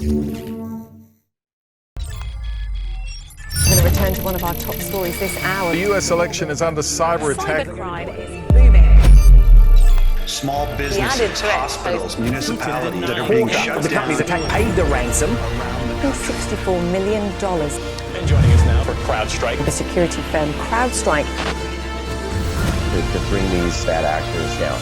We're going to return to one of our top stories this hour. The US election is under cyber attack. Cybercrime is booming. Small businesses, hospitals, municipalities that are being shut the company's attack paid the ransom. $64 million. And joining us now for CrowdStrike. The security firm CrowdStrike. To bring these bad actors down.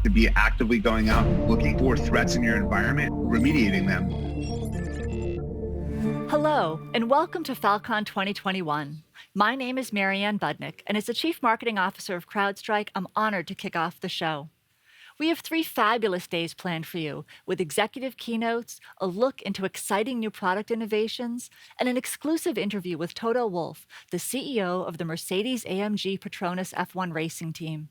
To be actively going out, looking for threats in your environment, remediating them. Hello, and welcome to Fal.Con 2021. My name is Marianne Budnick, and as the Chief Marketing Officer of CrowdStrike, I'm honored to kick off the show. We have 3 fabulous days planned for you, with executive keynotes, a look into exciting new product innovations, and an exclusive interview with Toto Wolff, the CEO of the Mercedes-AMG Petronas F1 racing team.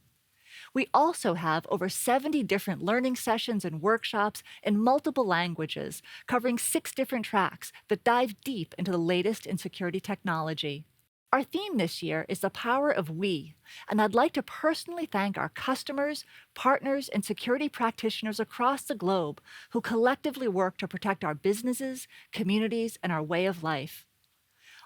We also have over 70 different learning sessions and workshops in multiple languages, covering 6 different tracks that dive deep into the latest in security technology. Our theme this year is the power of we, and I'd like to personally thank our customers, partners, and security practitioners across the globe who collectively work to protect our businesses, communities, and our way of life.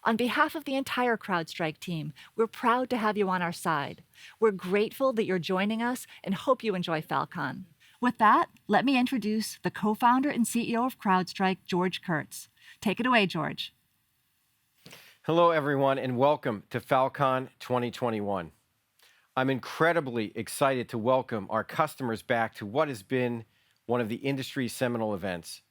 On behalf of the entire CrowdStrike team, we're proud to have you on our side. We're grateful that you're joining us and hope you enjoy Fal.Con. With that, let me introduce the co-founder and CEO of CrowdStrike, George Kurtz. Take it away, George. Hello, everyone, and welcome to Fal.Con 2021. I'm incredibly excited to welcome our customers back to what has been one of the industry's seminal events.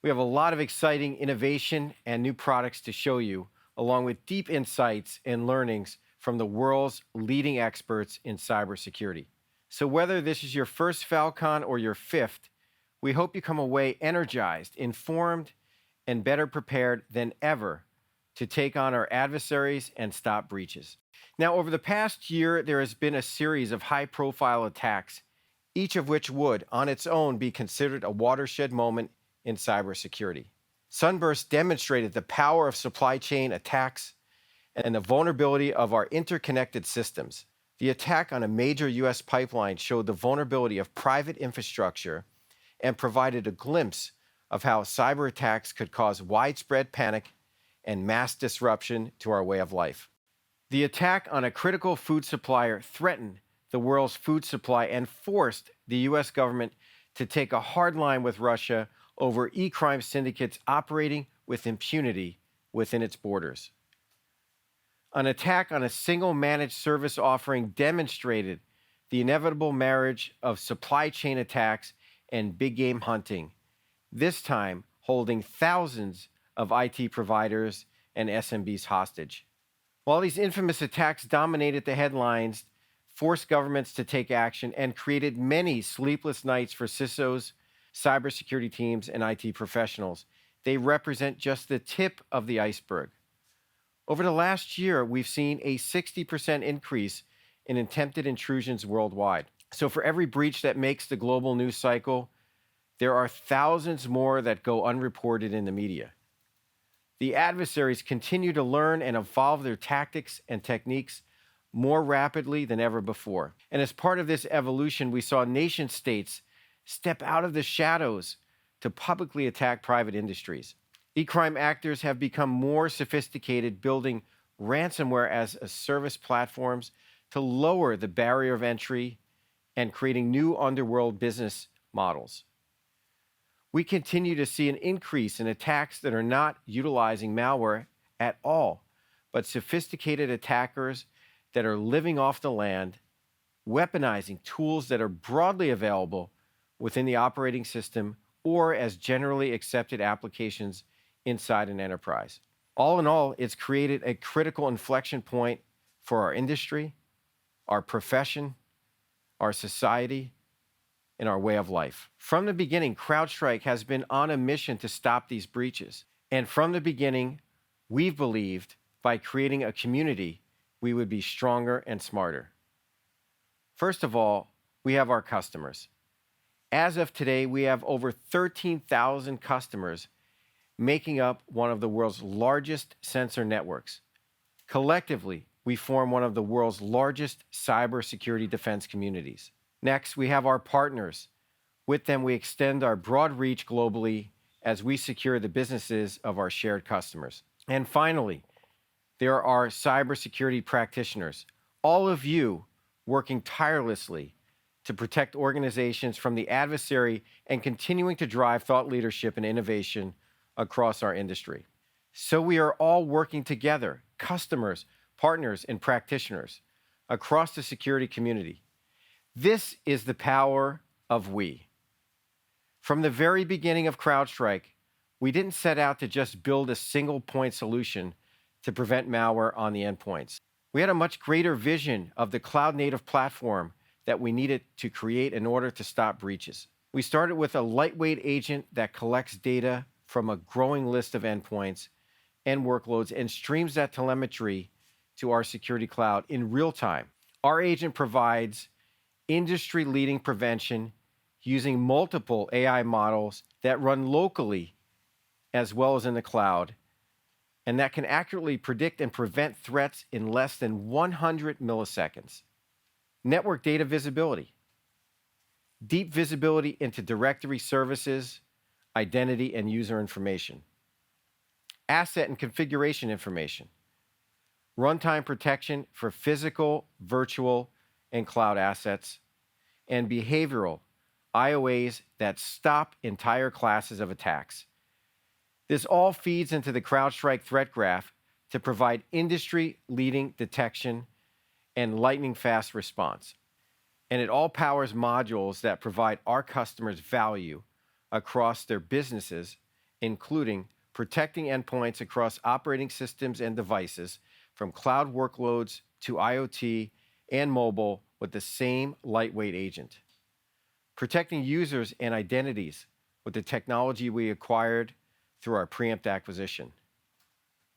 We have a lot of exciting innovation and new products to show you, along with deep insights and learnings from the world's leading experts in cybersecurity. So whether this is your first Fal.Con or your 5th, we hope you come away energized, informed, and better prepared than ever to take on our adversaries and stop breaches. Now, over the past year, there has been a series of high-profile attacks, each of which would, on its own, be considered a watershed moment in cybersecurity. SUNBURST demonstrated the power of supply chain attacks and the vulnerability of our interconnected systems. The attack on a major U.S. pipeline showed the vulnerability of private infrastructure and provided a glimpse of how cyber attacks could cause widespread panic and mass disruption to our way of life. The attack on a critical food supplier threatened the world's food supply and forced the U.S. government to take a hard line with Russia over e-crime syndicates operating with impunity within its borders. An attack on a single managed service offering demonstrated the inevitable marriage of supply chain attacks and big game hunting, this time holding thousands of IT providers and SMBs hostage. While these infamous attacks dominated the headlines, forced governments to take action, and created many sleepless nights for CISOs, cybersecurity teams, and IT professionals, they represent just the tip of the iceberg. Over the last year, we've seen a 60% increase in attempted intrusions worldwide. So for every breach that makes the global news cycle, there are thousands more that go unreported in the media. The adversaries continue to learn and evolve their tactics and techniques more rapidly than ever before. And as part of this evolution, we saw nation states step out of the shadows to publicly attack private industries. E-crime actors have become more sophisticated, building ransomware as a service platforms to lower the barrier of entry and creating new underworld business models. We continue to see an increase in attacks that are not utilizing malware at all, but sophisticated attackers that are living off the land, weaponizing tools that are broadly available within the operating system or as generally accepted applications inside an enterprise. All in all, it's created a critical inflection point for our industry, our profession, our society, and our way of life. From the beginning, CrowdStrike has been on a mission to stop these breaches. And from the beginning, we've believed by creating a community, we would be stronger and smarter. First of all, we have our customers. As of today, we have over 13,000 customers making up one of the world's largest sensor networks. Collectively, we form one of the world's largest cybersecurity defense communities. Next, we have our partners. With them, we extend our broad reach globally as we secure the businesses of our shared customers. And finally, there are cybersecurity practitioners, all of you working tirelessly to protect organizations from the adversary and continuing to drive thought leadership and innovation across our industry. So we are all working together, customers, partners, and practitioners across the security community. This is the power of we. From the very beginning of CrowdStrike, we didn't set out to just build a single point solution to prevent malware on the endpoints. We had a much greater vision of the cloud-native platform that we needed to create in order to stop breaches. We started with a lightweight agent that collects data from a growing list of endpoints and workloads and streams that telemetry to our security cloud in real time. Our agent provides industry-leading prevention using multiple AI models that run locally as well as in the cloud, and that can accurately predict and prevent threats in less than 100 milliseconds. Network data visibility, deep visibility into directory services, identity, and user information. Asset and configuration information. Runtime protection for physical, virtual, and cloud assets. And behavioral, IOAs that stop entire classes of attacks. This all feeds into the CrowdStrike threat graph to provide industry-leading detection and lightning-fast response. And it all powers modules that provide our customers value across their businesses, including protecting endpoints across operating systems and devices, from cloud workloads to IoT and mobile with the same lightweight agent. Protecting users and identities with the technology we acquired through our Preempt acquisition.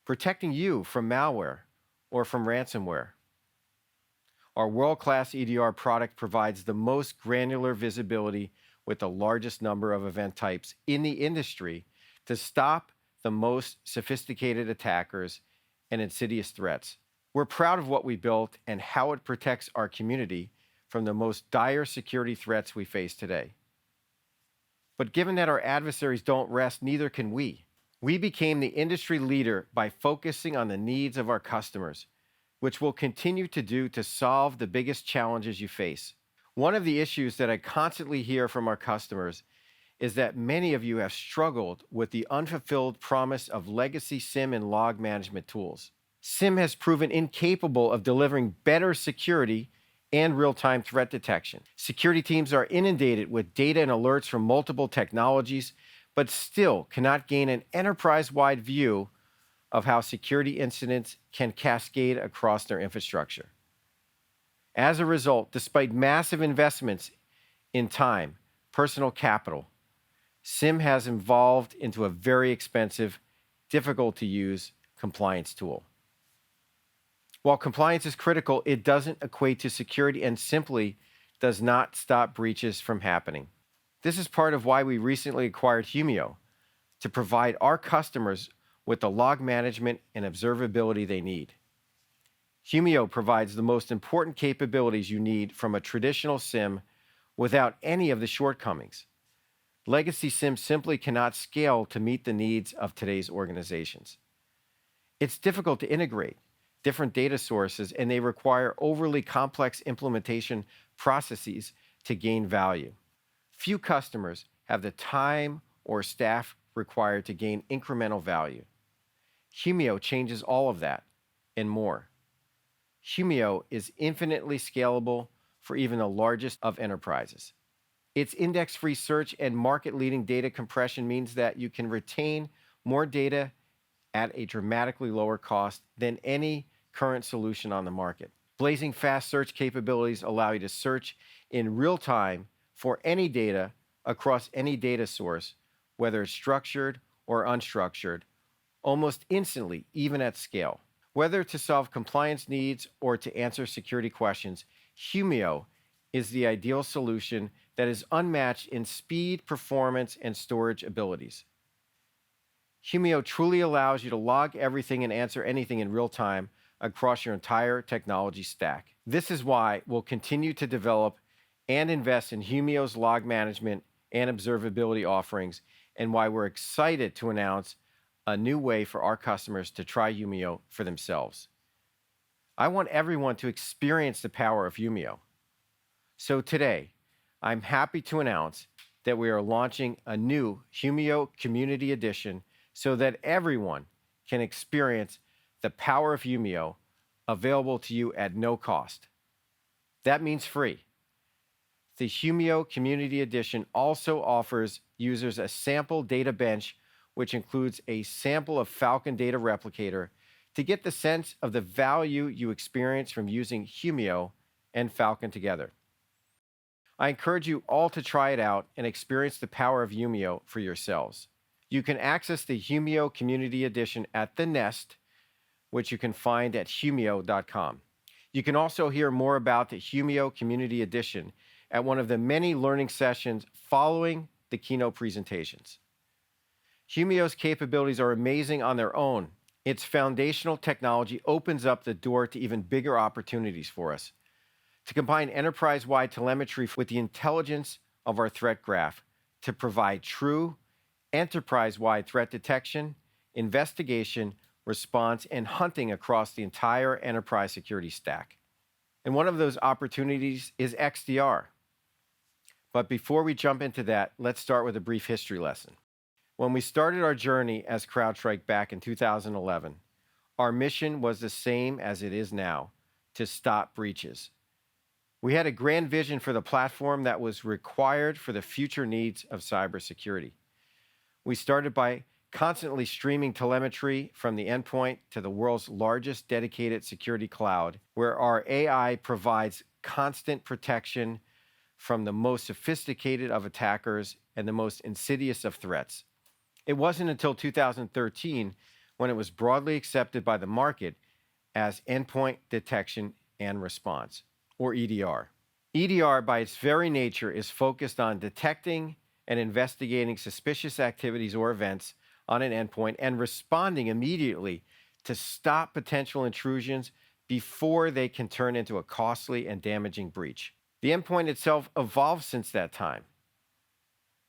Protecting you from malware or from ransomware. Our world-class EDR product provides the most granular visibility with the largest number of event types in the industry to stop the most sophisticated attackers and insidious threats. We're proud of what we built and how it protects our community from the most dire security threats we face today. But given that our adversaries don't rest, neither can we. We became the industry leader by focusing on the needs of our customers, which we'll continue to do to solve the biggest challenges you face. One of the issues that I constantly hear from our customers is that many of you have struggled with the unfulfilled promise of legacy SIEM and log management tools. SIEM has proven incapable of delivering better security and real-time threat detection. Security teams are inundated with data and alerts from multiple technologies, but still cannot gain an enterprise-wide view of how security incidents can cascade across their infrastructure. As a result, despite massive investments in time, personal capital, SIEM has evolved into a very expensive, difficult-to-use compliance tool. While compliance is critical, it doesn't equate to security and simply does not stop breaches from happening. This is part of why we recently acquired Humio, to provide our customers with the log management and observability they need. Humio provides the most important capabilities you need from a traditional SIEM without any of the shortcomings. Legacy SIEM simply cannot scale to meet the needs of today's organizations. It's difficult to integrate different data sources, and they require overly complex implementation processes to gain value. Few customers have the time or staff required to gain incremental value. Humio changes all of that and more. Humio is infinitely scalable for even the largest of enterprises. Its index-free search and market-leading data compression means that you can retain more data at a dramatically lower cost than any current solution on the market. Blazing fast search capabilities allow you to search in real time for any data across any data source, whether it's structured or unstructured, almost instantly, even at scale. Whether to solve compliance needs or to answer security questions, Humio is the ideal solution that is unmatched in speed, performance, and storage abilities. Humio truly allows you to log everything and answer anything in real time across your entire technology stack. This is why we'll continue to develop and invest in Humio's log management and observability offerings, and why we're excited to announce a new way for our customers to try Humio for themselves. I want everyone to experience the power of Humio. So today, I'm happy to announce that we are launching a new Humio Community Edition so that everyone can experience the power of Humio, available to you at no cost. That means free. The Humio Community Edition also offers users a sample data bench, which includes a sample of Fal.Con Data Replicator to get the sense of the value you experience from using Humio and Fal.Con together. I encourage you all to try it out and experience the power of Humio for yourselves. You can access the Humio Community Edition at The Nest, which you can find at humio.com. You can also hear more about the Humio Community Edition at one of the many learning sessions following the keynote presentations. Humio's capabilities are amazing on their own. Its foundational technology opens up the door to even bigger opportunities for us. To combine enterprise-wide telemetry with the intelligence of our threat graph to provide true enterprise-wide threat detection, investigation, response, and hunting across the entire enterprise security stack. And one of those opportunities is XDR. But before we jump into that, let's start with a brief history lesson. When we started our journey as CrowdStrike back in 2011, our mission was the same as it is now, to stop breaches. We had a grand vision for the platform that was required for the future needs of cybersecurity. We started by constantly streaming telemetry from the endpoint to the world's largest dedicated security cloud, where our AI provides constant protection from the most sophisticated of attackers and the most insidious of threats. It wasn't until 2013 when it was broadly accepted by the market as endpoint detection and response, or EDR. EDR, by its very nature, is focused on detecting and investigating suspicious activities or events on an endpoint and responding immediately to stop potential intrusions before they can turn into a costly and damaging breach. The endpoint itself evolved since that time.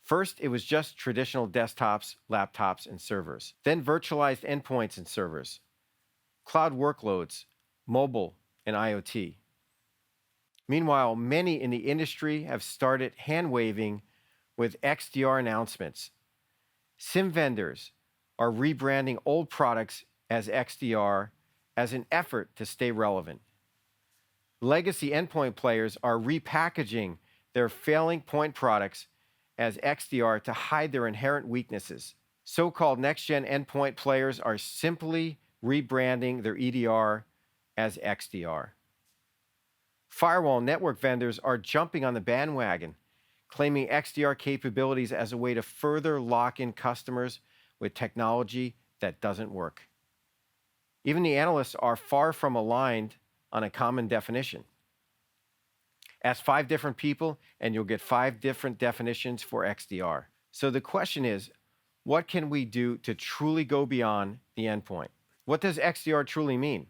First, it was just traditional desktops, laptops, and servers. Then virtualized endpoints and servers, cloud workloads, mobile, and IoT. Meanwhile, many in the industry have started hand-waving with XDR announcements. SIEM vendors are rebranding old products as XDR as an effort to stay relevant. Legacy endpoint players are repackaging their failing point products as XDR to hide their inherent weaknesses. So-called next-gen endpoint players are simply rebranding their EDR as XDR. Firewall network vendors are jumping on the bandwagon, claiming XDR capabilities as a way to further lock in customers with technology that doesn't work. Even the analysts are far from aligned on a common definition. Ask 5 different people, and you'll get 5 different definitions for XDR. So the question is, what can we do to truly go beyond the endpoint? What does XDR truly mean?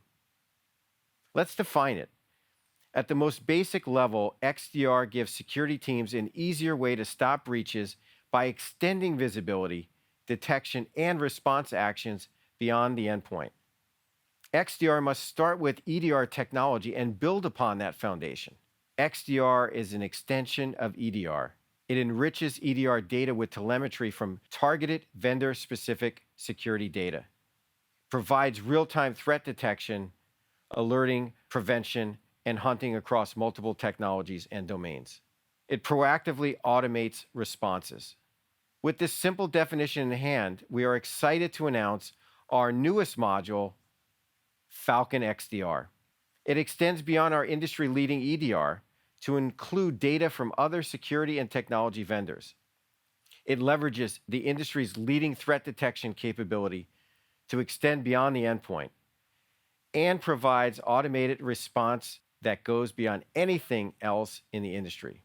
Let's define it. At the most basic level, XDR gives security teams an easier way to stop breaches by extending visibility, detection, and response actions beyond the endpoint. XDR must start with EDR technology and build upon that foundation. XDR is an extension of EDR. It enriches EDR data with telemetry from targeted vendor-specific security data, provides real-time threat detection, alerting, prevention, and hunting across multiple technologies and domains. It proactively automates responses. With this simple definition in hand, we are excited to announce our newest module, Fal.Con XDR. It extends beyond our industry-leading EDR to include data from other security and technology vendors. It leverages the industry's leading threat detection capability to extend beyond the endpoint and provides automated response that goes beyond anything else in the industry.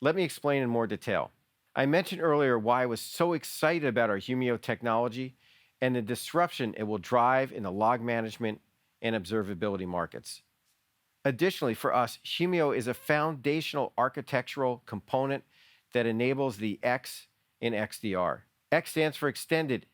Let me explain in more detail. I mentioned earlier why I was so excited about our Humio technology and the disruption it will drive in the log management and observability markets. Additionally, for us, Humio is a foundational architectural component that enables the X in XDR. X stands for extended,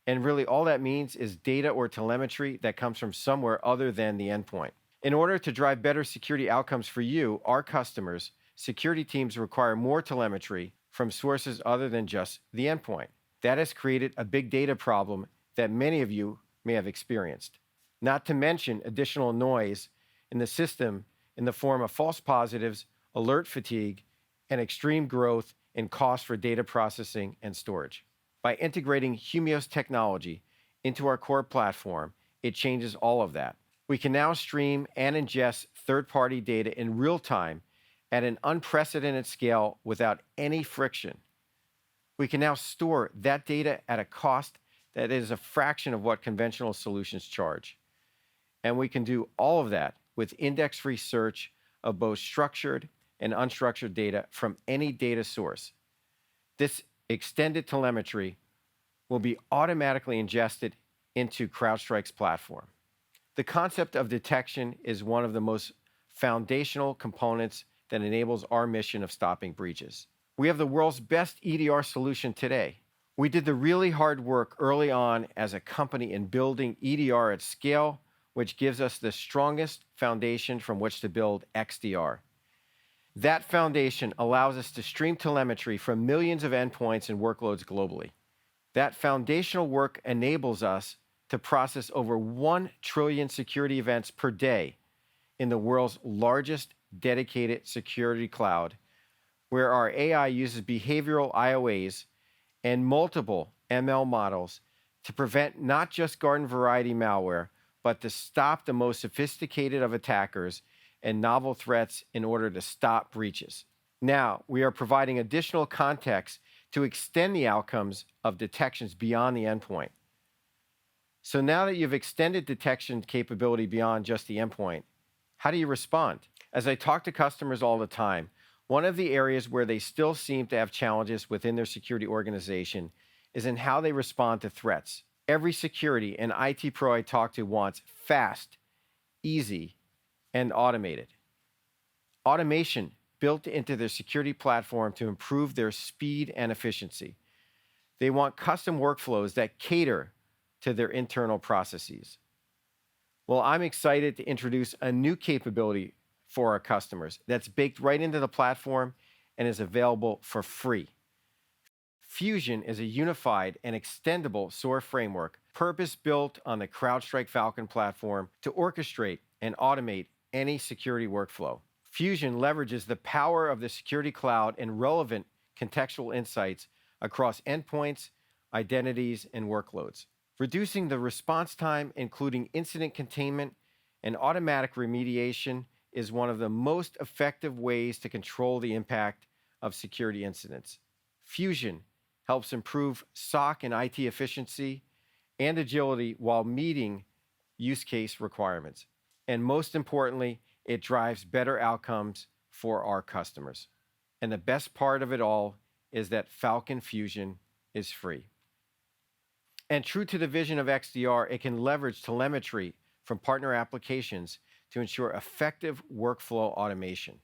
and really all that means is data or telemetry that comes from somewhere other than the endpoint. In order to drive better security outcomes for you, our customers, security teams require more telemetry from sources other than just the endpoint. That has created a big data problem that many of you may have experienced. Not to mention additional noise in the system in the form of false positives, alert fatigue, and extreme growth in cost for data processing and storage. By integrating Humio's technology into our core platform, it changes all of that. We can now stream and ingest third-party data in real time at an unprecedented scale without any friction. We can now store that data at a cost that is a fraction of what conventional solutions charge. And we can do all of that with index-free search of both structured and unstructured data from any data source. This extended telemetry will be automatically ingested into CrowdStrike's platform. The concept of detection is one of the most foundational components that enables our mission of stopping breaches. We have the world's best EDR solution today. We did the really hard work early on as a company in building EDR at scale, which gives us the strongest foundation from which to build XDR. That foundation allows us to stream telemetry from millions of endpoints and workloads globally. That foundational work enables us to process over 1 trillion security events per day in the world's largest dedicated security cloud, where our AI uses behavioral IOAs and multiple ML models to prevent not just garden variety malware, but to stop the most sophisticated of attackers and novel threats in order to stop breaches. Now, we are providing additional context to extend the outcomes of detections beyond the endpoint. So now that you've extended detection capability beyond just the endpoint, how do you respond? As I talk to customers all the time, one of the areas where they still seem to have challenges within their security organization is in how they respond to threats. Every security and IT pro I talk to wants fast, easy, and automated. Automation built into their security platform to improve their speed and efficiency. They want custom workflows that cater to their internal processes. Well, I'm excited to introduce a new capability for our customers that's baked right into the platform and is available for free. Fusion is a unified and extendable SOAR framework purpose-built on the CrowdStrike Fal.Con platform to orchestrate and automate any security workflow. Fusion leverages the power of the security cloud and relevant contextual insights across endpoints, identities, and workloads, reducing the response time, including incident containment and automatic remediation, is one of the most effective ways to control the impact of security incidents. Fusion helps improve SOC and IT efficiency and agility while meeting use case requirements. And most importantly, it drives better outcomes for our customers. And the best part of it all is that Fal.Con Fusion is free. And true to the vision of XDR, it can leverage telemetry from partner applications to ensure effective workflow automation.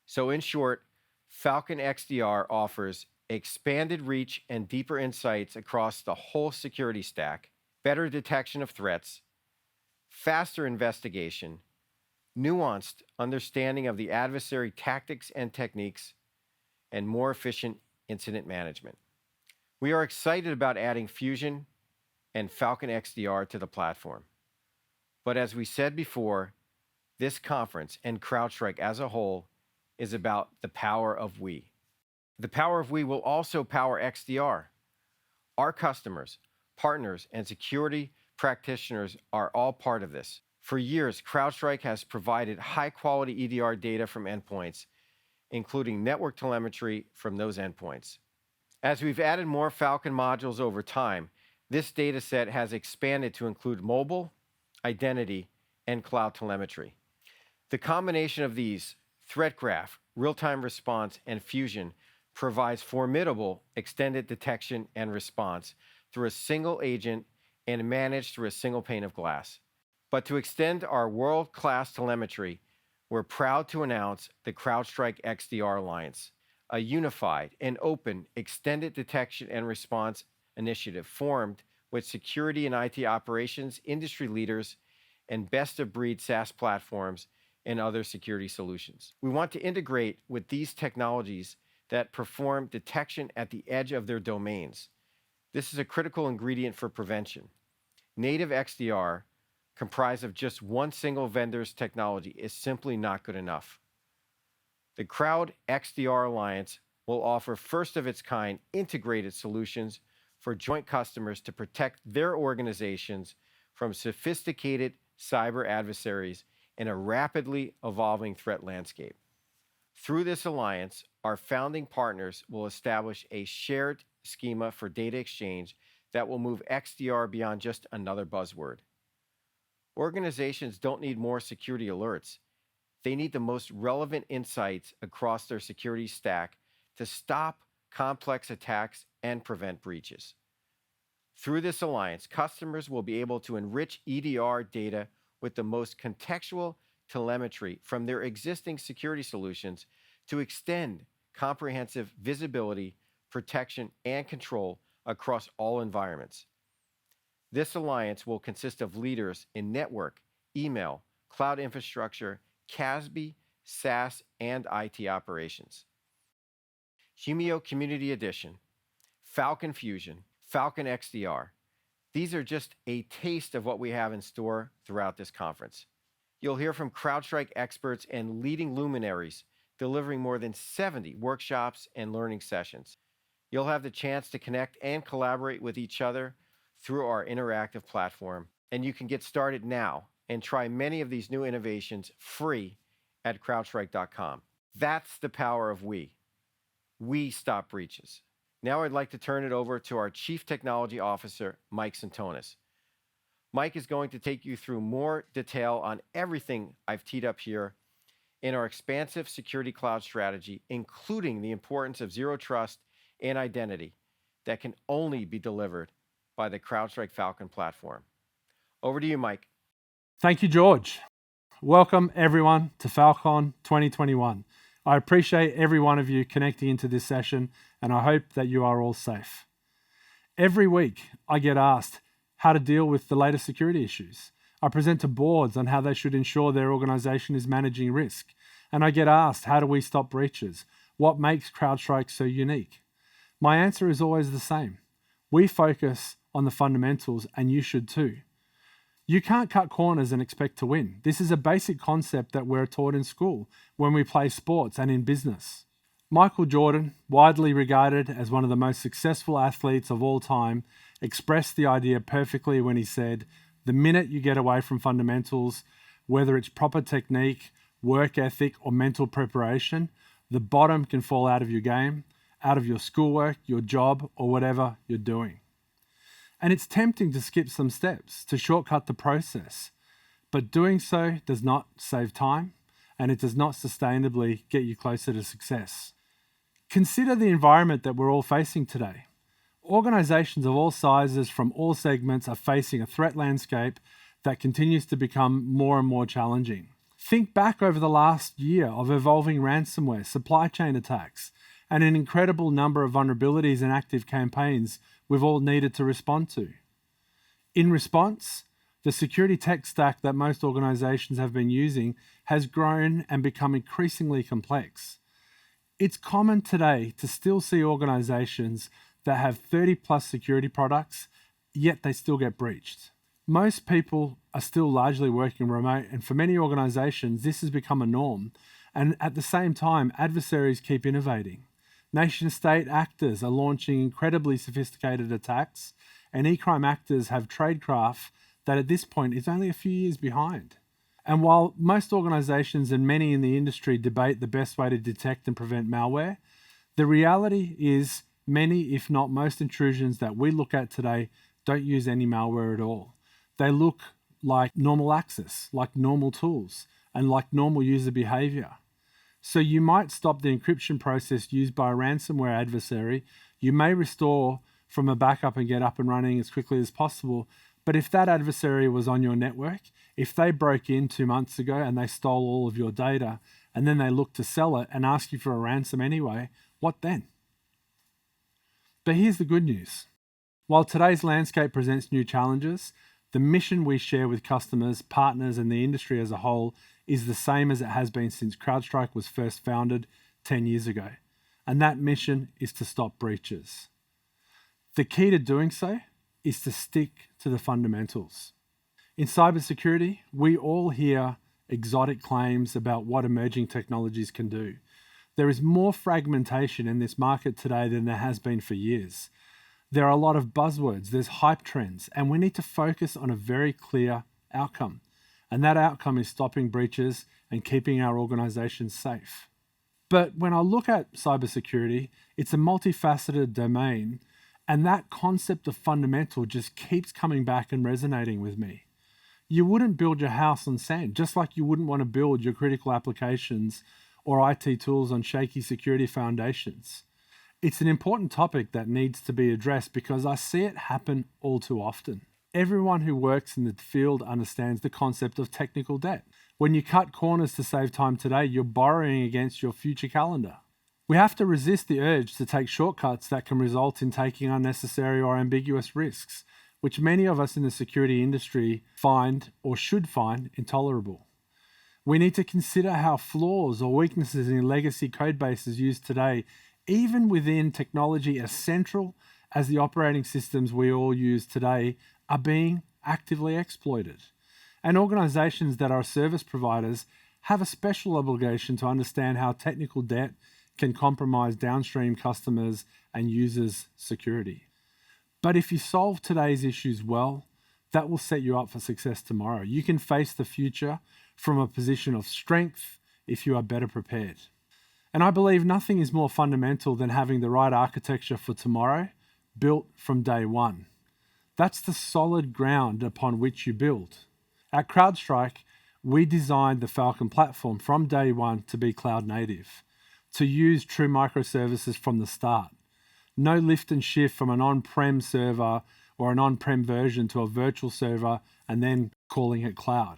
So in short, Fal.Con XDR offers expanded reach and deeper insights across the whole security stack, better detection of threats, faster investigation, nuanced understanding of the adversary tactics and techniques, and more efficient incident management. We are excited about adding Fusion and Fal.Con XDR to the platform. But as we said before, this conference and CrowdStrike as a whole is about the power of we. The power of we will also power XDR. Our customers, partners, and security practitioners are all part of this. For years, CrowdStrike has provided high-quality EDR data from endpoints, including network telemetry from those endpoints. As we've added more Fal.Con modules over time, this data set has expanded to include mobile, identity, and cloud telemetry. The combination of these, Threat Graph, real-time response, and Fusion, provides formidable extended detection and response through a single agent and managed through a single pane of glass. But to extend our world-class telemetry, we're proud to announce the CrowdStrike XDR Alliance, a unified and open extended detection and response initiative formed with security and IT operations, industry leaders, and best-of-breed SaaS platforms and other security solutions. We want to integrate with these technologies that perform detection at the edge of their domains. This is a critical ingredient for prevention. Native XDR, comprised of just one single vendor's technology, is simply not good enough. The Crowd XDR Alliance will offer first-of-its-kind integrated solutions for joint customers to protect their organizations from sophisticated cyber adversaries in a rapidly evolving threat landscape. Through this alliance, our founding partners will establish a shared schema for data exchange that will move XDR beyond just another buzzword. Organizations don't need more security alerts. They need the most relevant insights across their security stack to stop complex attacks and prevent breaches. Through this alliance, customers will be able to enrich EDR data with the most contextual telemetry from their existing security solutions to extend comprehensive visibility, protection, and control across all environments. This alliance will consist of leaders in network, email, cloud infrastructure, CASB, SaaS, and IT operations. Humio Community Edition, Falcon Fusion, Falcon XDR. These are just a taste of what we have in store throughout this conference. You'll hear from CrowdStrike experts and leading luminaries delivering more than 70 workshops and learning sessions. You'll have the chance to connect and collaborate with each other through our interactive platform, and you can get started now and try many of these new innovations free at CrowdStrike.com. That's the power of we. We stop breaches. Now I'd like to turn it over to our Chief Technology Officer, Mike Sentonas. Mike is going to take you through more detail on everything I've teed up here in our expansive security cloud strategy, including the importance of zero trust and identity that can only be delivered by the CrowdStrike Falcon platform. Over to you, Mike. Thank you, George. Welcome, everyone, to Fal.Con 2021. I appreciate every one of you connecting into this session, and I hope that you are all safe. Every week, I get asked how to deal with the latest security issues. I present to boards on how they should ensure their organization is managing risk. And I get asked, how do we stop breaches? What makes CrowdStrike so unique? My answer is always the same. We focus on the fundamentals, and you should too. You can't cut corners and expect to win. This is a basic concept that we're taught in school, when we play sports, and in business. Michael Jordan, widely regarded as one of the most successful athletes of all time, expressed the idea perfectly when he said, the minute you get away from fundamentals, whether it's proper technique, work ethic, or mental preparation, the bottom can fall out of your game, out of your schoolwork, your job, or whatever you're doing. And it's tempting to skip some steps, to shortcut the process. But doing so does not save time, and it does not sustainably get you closer to success. Consider the environment that we're all facing today. Organizations of all sizes from all segments are facing a threat landscape that continues to become more and more challenging. Think back over the last year of evolving ransomware, supply chain attacks, and an incredible number of vulnerabilities and active campaigns we've all needed to respond to. In response, the security tech stack that most organizations have been using has grown and become increasingly complex. It's common today to still see organizations that have 30 plus security products, yet they still get breached. Most people are still largely working remote, and for many organizations, this has become a norm. And at the same time, adversaries keep innovating. Nation-state actors are launching incredibly sophisticated attacks, and e-crime actors have tradecraft that at this point is only a few years behind. And while most organizations and many in the industry debate the best way to detect and prevent malware, the reality is many, if not most intrusions that we look at today don't use any malware at all. They look like normal access, like normal tools, and like normal user behavior. So you might stop the encryption process used by a ransomware adversary. You may restore from a backup and get up and running as quickly as possible, But if that adversary was on your network, if they broke in 2 months ago and they stole all of your data, and then they look to sell it and ask you for a ransom anyway, what then? But here's the good news. While today's landscape presents new challenges, the mission we share with customers, partners, and the industry as a whole is the same as it has been since CrowdStrike was first founded 10 years ago. And that mission is to stop breaches. The key to doing so is to stick to the fundamentals. In cybersecurity, we all hear exotic claims about what emerging technologies can do. There is more fragmentation in this market today than there has been for years. There are a lot of buzzwords, there's hype trends, and we need to focus on a very clear outcome. And that outcome is stopping breaches and keeping our organizations safe. But when I look at cybersecurity, it's a multifaceted domain, and that concept of fundamental just keeps coming back and resonating with me. You wouldn't build your house on sand, just like you wouldn't want to build your critical applications or IT tools on shaky security foundations. It's an important topic that needs to be addressed because I see it happen all too often. Everyone who works in the field understands the concept of technical debt. When you cut corners to save time today, you're borrowing against your future calendar. We have to resist the urge to take shortcuts that can result in taking unnecessary or ambiguous risks, which many of us in the security industry find or should find intolerable. We need to consider how flaws or weaknesses in legacy code bases used today, even within technology as central as the operating systems we all use today, are being actively exploited. And organizations that are service providers have a special obligation to understand how technical debt can compromise downstream customers and users' security. But if you solve today's issues well, that will set you up for success tomorrow. You can face the future from a position of strength if you are better prepared. And I believe nothing is more fundamental than having the right architecture for tomorrow built from day one. That's the solid ground upon which you build. At CrowdStrike, we designed the Fal.Con platform from day one to be cloud native, to use true microservices from the start. No lift and shift from an on-prem server or an on-prem version to a virtual server and then calling it cloud.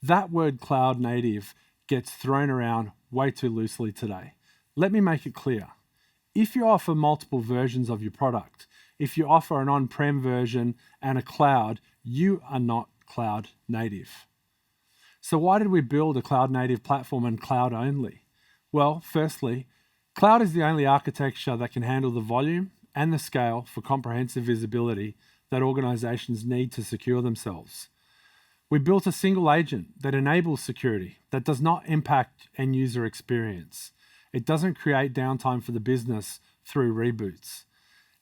That word cloud native gets thrown around way too loosely today. Let me make it clear. If you offer multiple versions of your product, if you offer an on-prem version and a cloud, you are not cloud native. So why did we build a cloud native platform and cloud only? Well, firstly, cloud is the only architecture that can handle the volume and the scale for comprehensive visibility that organizations need to secure themselves. We built a single agent that enables security, that does not impact end user experience. It doesn't create downtime for the business through reboots.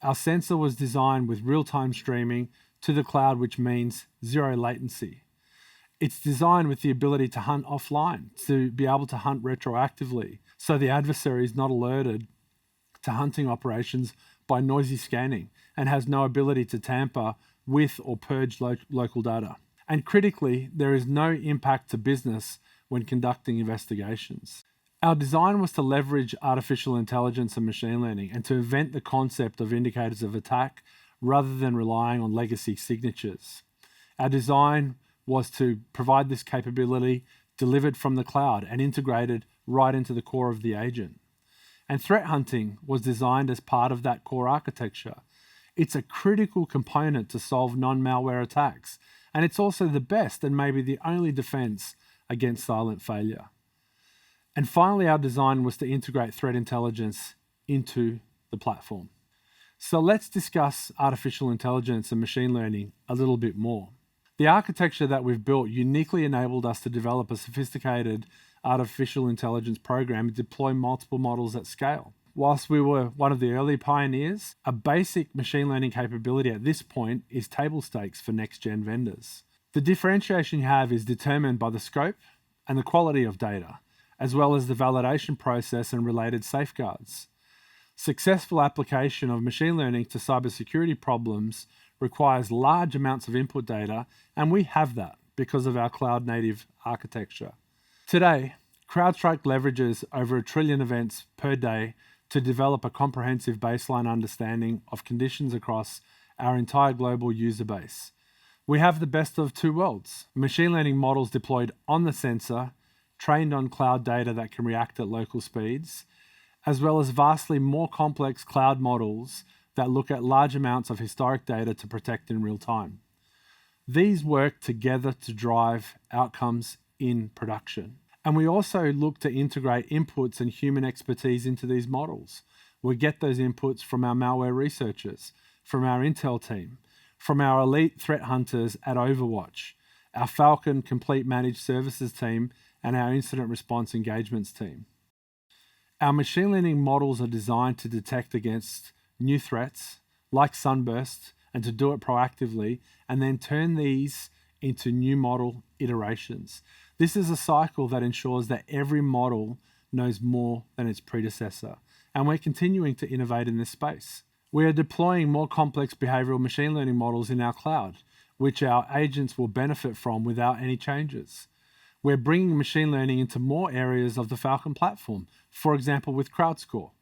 Our sensor was designed with real-time streaming to the cloud, which means zero latency. It's designed with the ability to hunt offline, to be able to hunt retroactively, so the adversary is not alerted to hunting operations by noisy scanning and has no ability to tamper with or purge local data. And critically, there is no impact to business when conducting investigations. Our design was to leverage artificial intelligence and machine learning and to invent the concept of indicators of attack rather than relying on legacy signatures. Our design was to provide this capability delivered from the cloud and integrated right into the core of the agent. And threat hunting was designed as part of that core architecture. It's a critical component to solve non-malware attacks, and it's also the best and maybe the only defense against silent failure. And finally, our design was to integrate threat intelligence into the platform. So let's discuss artificial intelligence and machine learning a little bit more. The architecture that we've built uniquely enabled us to develop a sophisticated artificial intelligence program and deploy multiple models at scale. Whilst we were one of the early pioneers, a basic machine learning capability at this point is table stakes for next-gen vendors. The differentiation you have is determined by the scope and the quality of data, as well as the validation process and related safeguards. Successful application of machine learning to cybersecurity problems requires large amounts of input data, and we have that because of our cloud-native architecture. Today, CrowdStrike leverages over 1 trillion events per day to develop a comprehensive baseline understanding of conditions across our entire global user base. We have the best of two worlds. Machine learning models deployed on the sensor, trained on cloud data that can react at local speeds, as well as vastly more complex cloud models that look at large amounts of historic data to protect in real time. These work together to drive outcomes in production. And we also look to integrate inputs and human expertise into these models. We get those inputs from our malware researchers, from our intel team, from our elite threat hunters at Overwatch, our Fal.Con complete managed services team, and our incident response engagements team. Our machine learning models are designed to detect against new threats like SUNBURST and to do it proactively, and then turn these into new model iterations. This is a cycle that ensures that every model knows more than its predecessor, and we're continuing to innovate in this space. We are deploying more complex behavioral machine learning models in our cloud, which our agents will benefit from without any changes. We're bringing machine learning into more areas of the Fal.Con platform, for example with CrowdScore,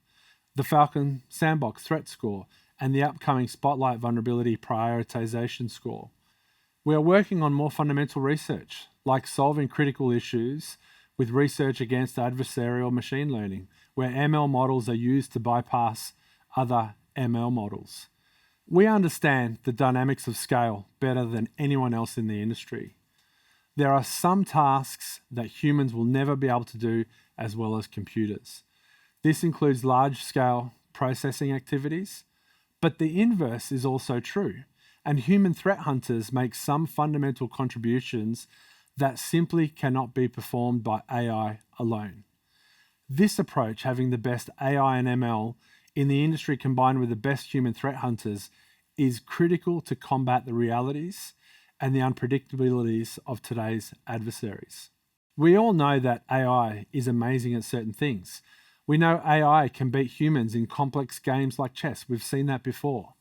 the Fal.Con Sandbox Threat Score, and the upcoming Spotlight Vulnerability Prioritization Score. We are working on more fundamental research, like solving critical issues with research against adversarial machine learning, where ML models are used to bypass other ML models. We understand the dynamics of scale better than anyone else in the industry. There are some tasks that humans will never be able to do as well as computers. This includes large-scale processing activities, but the inverse is also true, and human threat hunters make some fundamental contributions that simply cannot be performed by AI alone. This approach, having the best AI and ML in the industry combined with the best human threat hunters, is critical to combat the realities and the unpredictabilities of today's adversaries. We all know that AI is amazing at certain things. We know AI can beat humans in complex games like chess. We've seen that before.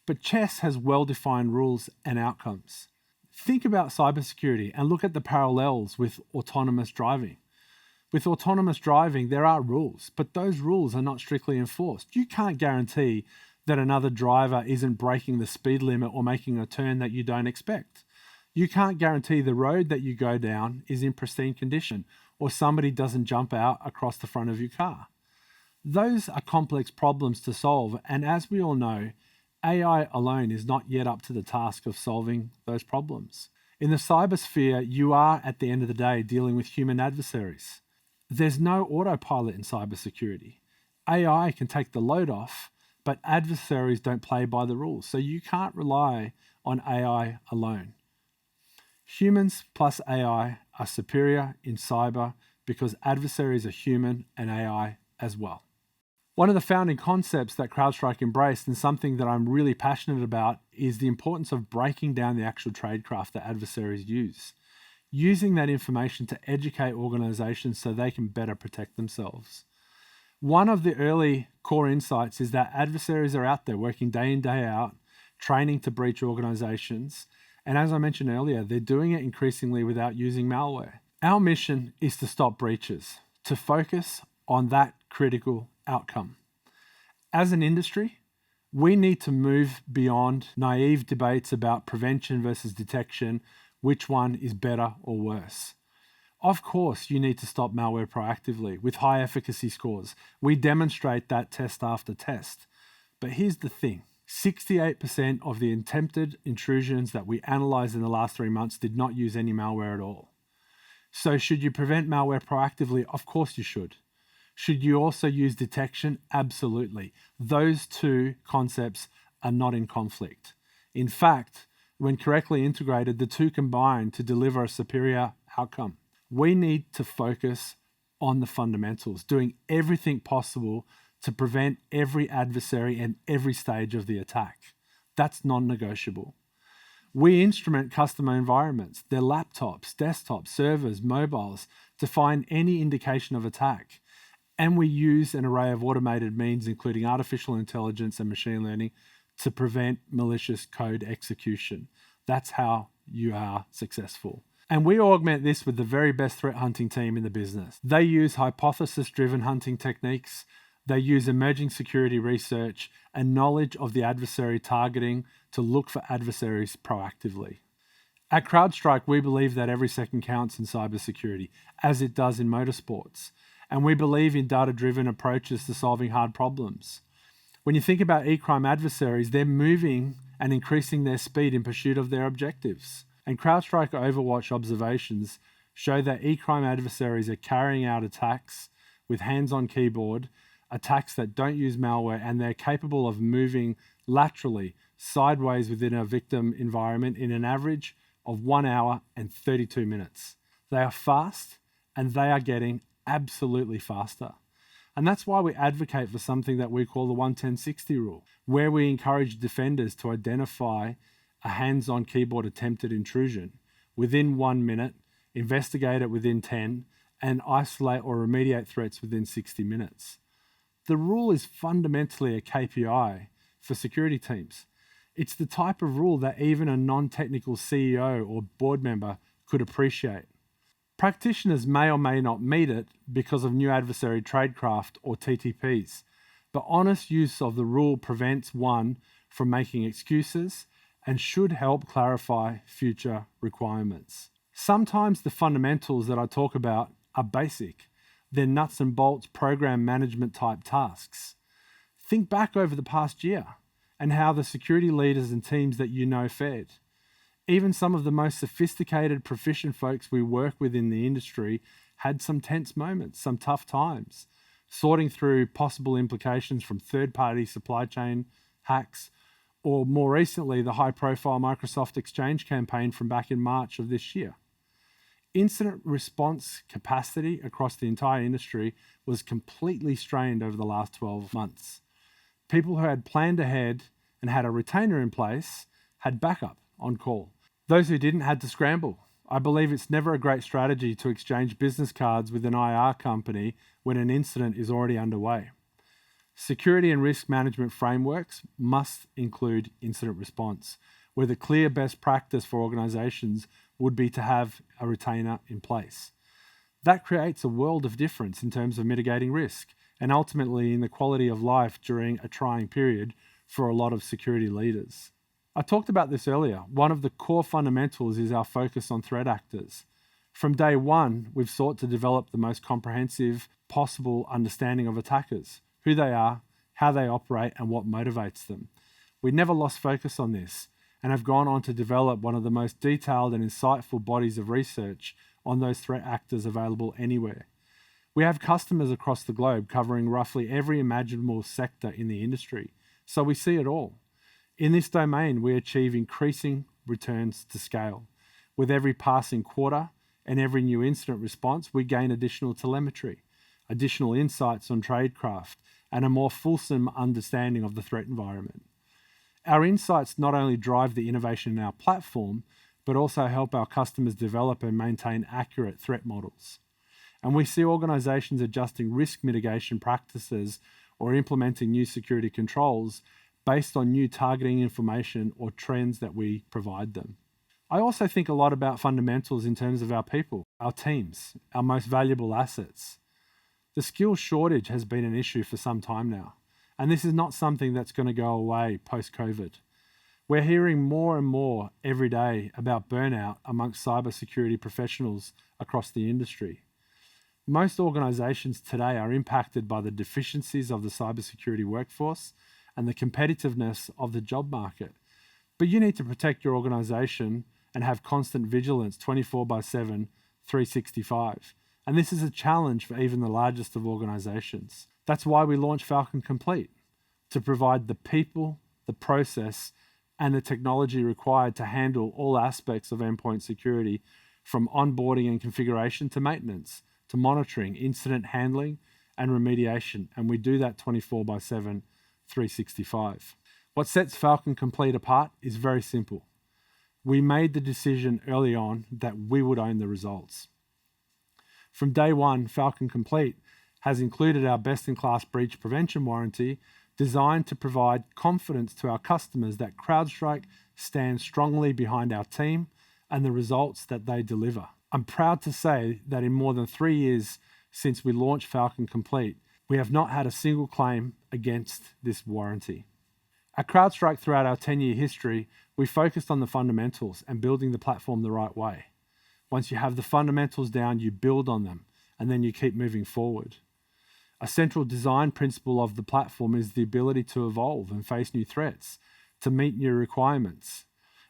But chess has well-defined rules and outcomes. Think about cybersecurity and look at the parallels with autonomous driving. With autonomous driving, there are rules, but those rules are not strictly enforced. You can't guarantee that another driver isn't breaking the speed limit or making a turn that you don't expect. You can't guarantee the road that you go down is in pristine condition or somebody doesn't jump out across the front of your car. Those are complex problems to solve, and as we all know, AI alone is not yet up to the task of solving those problems. In the cybersphere, you are, at the end of the day, dealing with human adversaries. There's no autopilot in cybersecurity. AI can take the load off, but adversaries don't play by the rules, so you can't rely on AI alone. Humans plus AI are superior in cyber because adversaries are human and AI as well. One of the founding concepts that CrowdStrike embraced, and something that I'm really passionate about, is the importance of breaking down the actual tradecraft that adversaries use, using that information to educate organizations so they can better protect themselves. One of the early core insights is that adversaries are out there working day in, day out, training to breach organizations, and as I mentioned earlier, they're doing it increasingly without using malware. Our mission is to stop breaches, to focus on that critical outcome. As an industry, we need to move beyond naive debates about prevention versus detection, which one is better or worse. Of course, you need to stop malware proactively with high efficacy scores. We demonstrate that test after test. But here's the thing. 68% of the attempted intrusions that we analyzed in the last 3 months did not use any malware at all. So should you prevent malware proactively? Of course you should. Should you also use detection? Absolutely. Those two concepts are not in conflict. In fact, when correctly integrated, the two combine to deliver a superior outcome. We need to focus on the fundamentals, doing everything possible to prevent every adversary and every stage of the attack. That's non-negotiable. We instrument customer environments, their laptops, desktops, servers, mobiles, to find any indication of attack. And we use an array of automated means, including artificial intelligence and machine learning, to prevent malicious code execution. That's how you are successful. And we augment this with the very best threat hunting team in the business. They use hypothesis-driven hunting techniques. They use emerging security research and knowledge of the adversary targeting to look for adversaries proactively. At CrowdStrike, we believe that every second counts in cybersecurity, as it does in motorsports. And we believe in data-driven approaches to solving hard problems. When you think about e-crime adversaries, they're moving and increasing their speed in pursuit of their objectives. And CrowdStrike Overwatch observations show that e-crime adversaries are carrying out attacks with hands-on keyboard, attacks that don't use malware, and they're capable of moving laterally, sideways within a victim environment in an average of 1 hour and 32 minutes. They are fast, and they are getting absolutely faster. And that's why we advocate for something that we call the 1-10-60 rule, where we encourage defenders to identify a hands-on keyboard attempted intrusion within 1 minute, investigate it within 10, and isolate or remediate threats within 60 minutes. The rule is fundamentally a KPI for security teams. It's the type of rule that even a non-technical CEO or board member could appreciate. Practitioners may or may not meet it because of new adversary tradecraft or TTPs, but honest use of the rule prevents one from making excuses and should help clarify future requirements. Sometimes the fundamentals that I talk about are basic. They're nuts and bolts program management type tasks. Think back over the past year and how the security leaders and teams that you know fared. Even some of the most sophisticated, proficient folks we work with in the industry had some tense moments, some tough times, sorting through possible implications from third-party supply chain hacks, or more recently, the high-profile Microsoft Exchange campaign from back in March of this year. Incident response capacity across the entire industry was completely strained over the last 12 months. People who had planned ahead and had a retainer in place had backup on call. Those who didn't had to scramble. I believe it's never a great strategy to exchange business cards with an IR company when an incident is already underway. Security and risk management frameworks must include incident response, where the clear best practice for organizations would be to have a retainer in place. That creates a world of difference in terms of mitigating risk and ultimately in the quality of life during a trying period for a lot of security leaders. I talked about this earlier. One of the core fundamentals is our focus on threat actors. From day one, we've sought to develop the most comprehensive possible understanding of attackers, who they are, how they operate, and what motivates them. We never lost focus on this and have gone on to develop one of the most detailed and insightful bodies of research on those threat actors available anywhere. We have customers across the globe covering roughly every imaginable sector in the industry, so we see it all. In this domain, we achieve increasing returns to scale. With every passing quarter and every new incident response, we gain additional telemetry, additional insights on tradecraft, and a more fulsome understanding of the threat environment. Our insights not only drive the innovation in our platform, but also help our customers develop and maintain accurate threat models. And we see organizations adjusting risk mitigation practices or implementing new security controls based on new targeting information or trends that we provide them. I also think a lot about fundamentals in terms of our people, our teams, our most valuable assets. The skills shortage has been an issue for some time now, and this is not something that's going to go away post-COVID. We're hearing more and more every day about burnout amongst cybersecurity professionals across the industry. Most organizations today are impacted by the deficiencies of the cybersecurity workforce and the competitiveness of the job market. But you need to protect your organization and have constant vigilance 24/7, 365. And this is a challenge for even the largest of organizations. That's why we launched Fal.Con Complete, to provide the people, the process, and the technology required to handle all aspects of endpoint security, from onboarding and configuration to maintenance, to monitoring, incident handling, and remediation. And we do that 24/7, 365. What sets Fal.Con Complete apart is very simple. We made the decision early on that we would own the results. From day one, Fal.Con Complete has included our best-in-class breach prevention warranty, designed to provide confidence to our customers that CrowdStrike stands strongly behind our team and the results that they deliver. I'm proud to say that in more than 3 years since we launched Fal.Con Complete, we have not had a single claim against this warranty. At CrowdStrike, throughout our 10-year history, we focused on the fundamentals and building the platform the right way. Once you have the fundamentals down, you build on them, and then you keep moving forward. A central design principle of the platform is the ability to evolve and face new threats, to meet new requirements.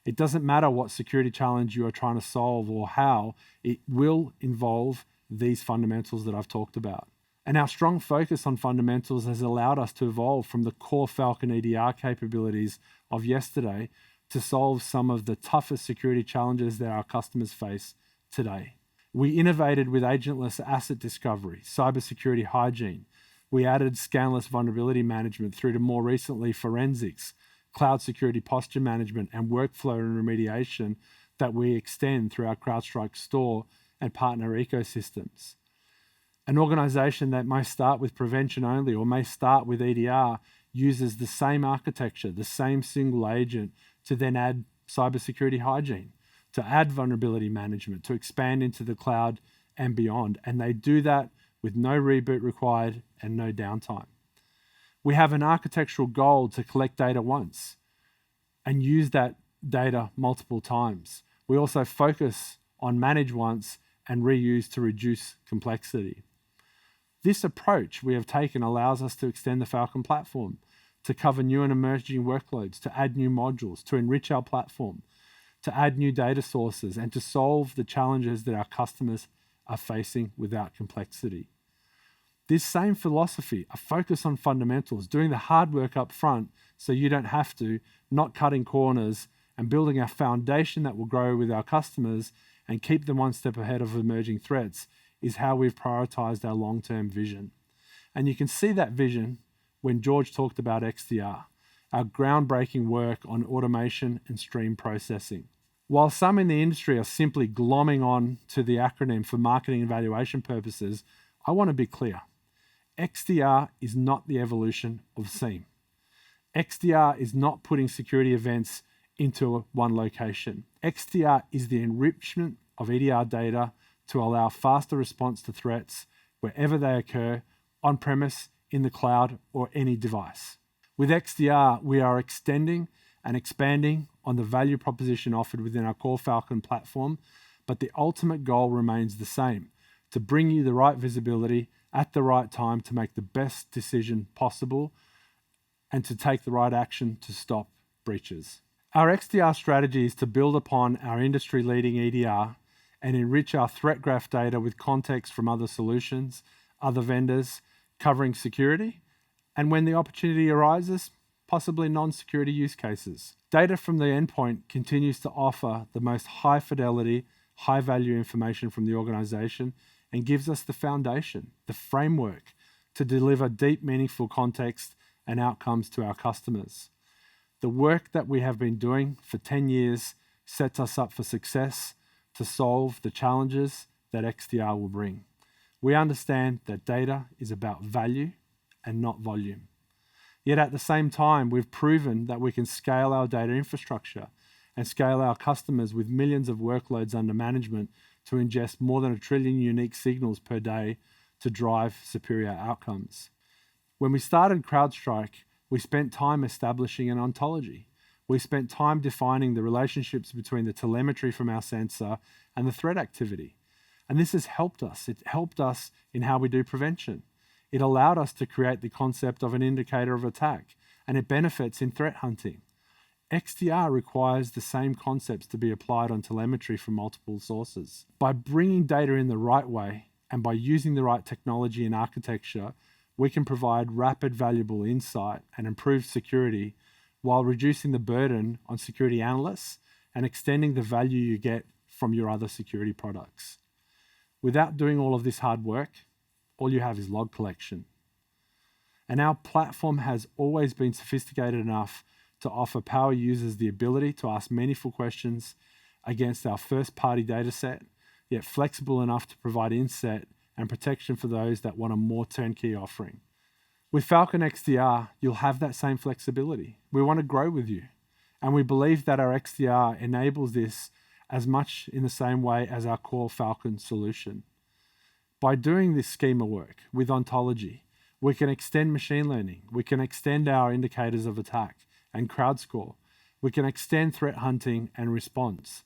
It doesn't matter what security challenge you are trying to solve or how, it will involve these fundamentals that I've talked about. And our strong focus on fundamentals has allowed us to evolve from the core Fal.Con EDR capabilities of yesterday to solve some of the toughest security challenges that our customers face today. We innovated with agentless asset discovery, cybersecurity hygiene. We added scanless vulnerability management through to more recently forensics, cloud security posture management, and workflow and remediation that we extend through our CrowdStrike store and partner ecosystems. An organization that may start with prevention only or may start with EDR uses the same architecture, the same single agent to then add cybersecurity hygiene, to add vulnerability management, to expand into the cloud and beyond. And they do that with no reboot required and no downtime. We have an architectural goal to collect data once and use that data multiple times. We also focus on manage once and reuse to reduce complexity. This approach we have taken allows us to extend the Fal.Con platform, to cover new and emerging workloads, to add new modules, to enrich our platform, to add new data sources, and to solve the challenges that our customers are facing without complexity. This same philosophy, a focus on fundamentals, doing the hard work up front so you don't have to, not cutting corners, and building a foundation that will grow with our customers and keep them one step ahead of emerging threats, is how we've prioritized our long-term vision. And you can see that vision when George talked about XDR, our groundbreaking work on automation and stream processing. While some in the industry are simply glomming on to the acronym for marketing and valuation purposes, I want to be clear. XDR is not the evolution of SIEM. XDR is not putting security events into one location. XDR is the enrichment of EDR data to allow faster response to threats wherever they occur, on-premise, in the cloud, or any device. With XDR, we are extending and expanding on the value proposition offered within our core Fal.Con platform, but the ultimate goal remains the same, to bring you the right visibility at the right time to make the best decision possible and to take the right action to stop breaches. Our XDR strategy is to build upon our industry-leading EDR and enrich our threat graph data with context from other solutions, other vendors, covering security, and when the opportunity arises, possibly non-security use cases. Data from the endpoint continues to offer the most high-fidelity, high-value information from the organization and gives us the foundation, the framework to deliver deep, meaningful context and outcomes to our customers. The work that we have been doing for 10 years sets us up for success to solve the challenges that XDR will bring. We understand that data is about value and not volume. Yet at the same time, we've proven that we can scale our data infrastructure and scale our customers with millions of workloads under management to ingest more than 1 trillion unique signals per day to drive superior outcomes. When we started CrowdStrike, we spent time establishing an ontology. We spent time defining the relationships between the telemetry from our sensor and the threat activity. And this has helped us. It helped us in how we do prevention. It allowed us to create the concept of an indicator of attack, and it benefits in threat hunting. XDR requires the same concepts to be applied on telemetry from multiple sources. By bringing data in the right way and by using the right technology and architecture, we can provide rapid, valuable insight and improved security while reducing the burden on security analysts and extending the value you get from your other security products. Without doing all of this hard work, all you have is log collection. And our platform has always been sophisticated enough to offer power users the ability to ask meaningful questions against our first-party data set, yet flexible enough to provide insight and protection for those that want a more turnkey offering. With Fal.Con XDR, you'll have that same flexibility. We want to grow with you, and we believe that our XDR enables this as much in the same way as our core Fal.Con solution. By doing this schema work with ontology, we can extend machine learning, we can extend our indicators of attack, and CrowdScore. We can extend threat hunting and response.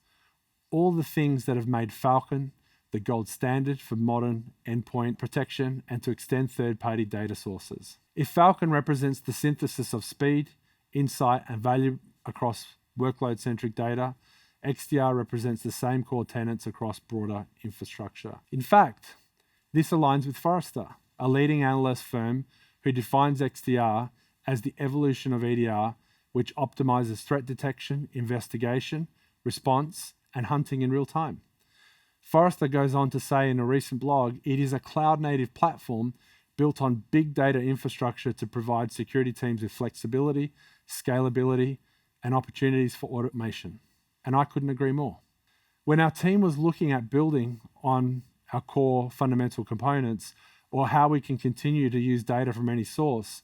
All the things that have made Fal.Con the gold standard for modern endpoint protection and to extend third-party data sources. If Fal.Con represents the synthesis of speed, insight, and value across workload-centric data, XDR represents the same core tenets across broader infrastructure. In fact, this aligns with Forrester, a leading analyst firm who defines XDR as the evolution of EDR, which optimizes threat detection, investigation, response, and hunting in real time. Forrester goes on to say in a recent blog, it is a cloud-native platform built on big data infrastructure to provide security teams with flexibility, scalability, and opportunities for automation. And I couldn't agree more. When our team was looking at building on our core fundamental components or how we can continue to use data from any source,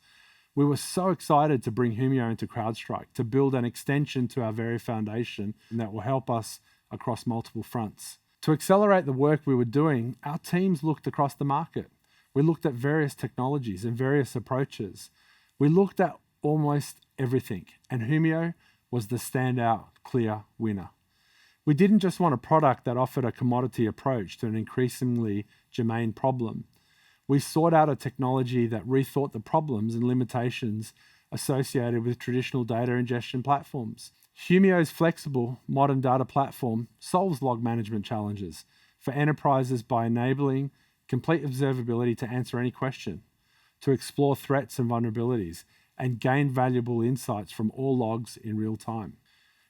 we were so excited to bring Humio into CrowdStrike to build an extension to our very foundation that will help us across multiple fronts. To accelerate the work we were doing, our teams looked across the market. We looked at various technologies and various approaches. We looked at almost everything, and Humio was the standout, clear winner. We didn't just want a product that offered a commodity approach to an increasingly germane problem. We sought out a technology that rethought the problems and limitations associated with traditional data ingestion platforms. Humio's flexible modern data platform solves log management challenges for enterprises by enabling complete observability to answer any question, to explore threats and vulnerabilities, and gain valuable insights from all logs in real time.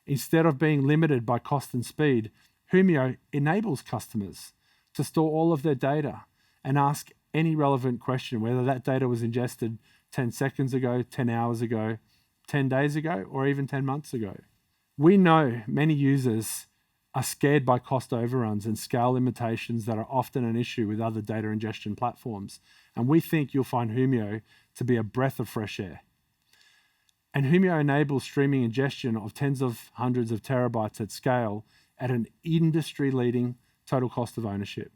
Instead of being limited by cost and speed, Humio enables customers to store all of their data and ask any relevant question, whether that data was ingested 10 seconds ago, 10 hours ago, 10 days ago, or even 10 months ago. We know many users are scared by cost overruns and scale limitations that are often an issue with other data ingestion platforms, and we think you'll find Humio to be a breath of fresh air. And Humio enables streaming ingestion of tens of hundreds of terabytes at scale at an industry-leading total cost of ownership.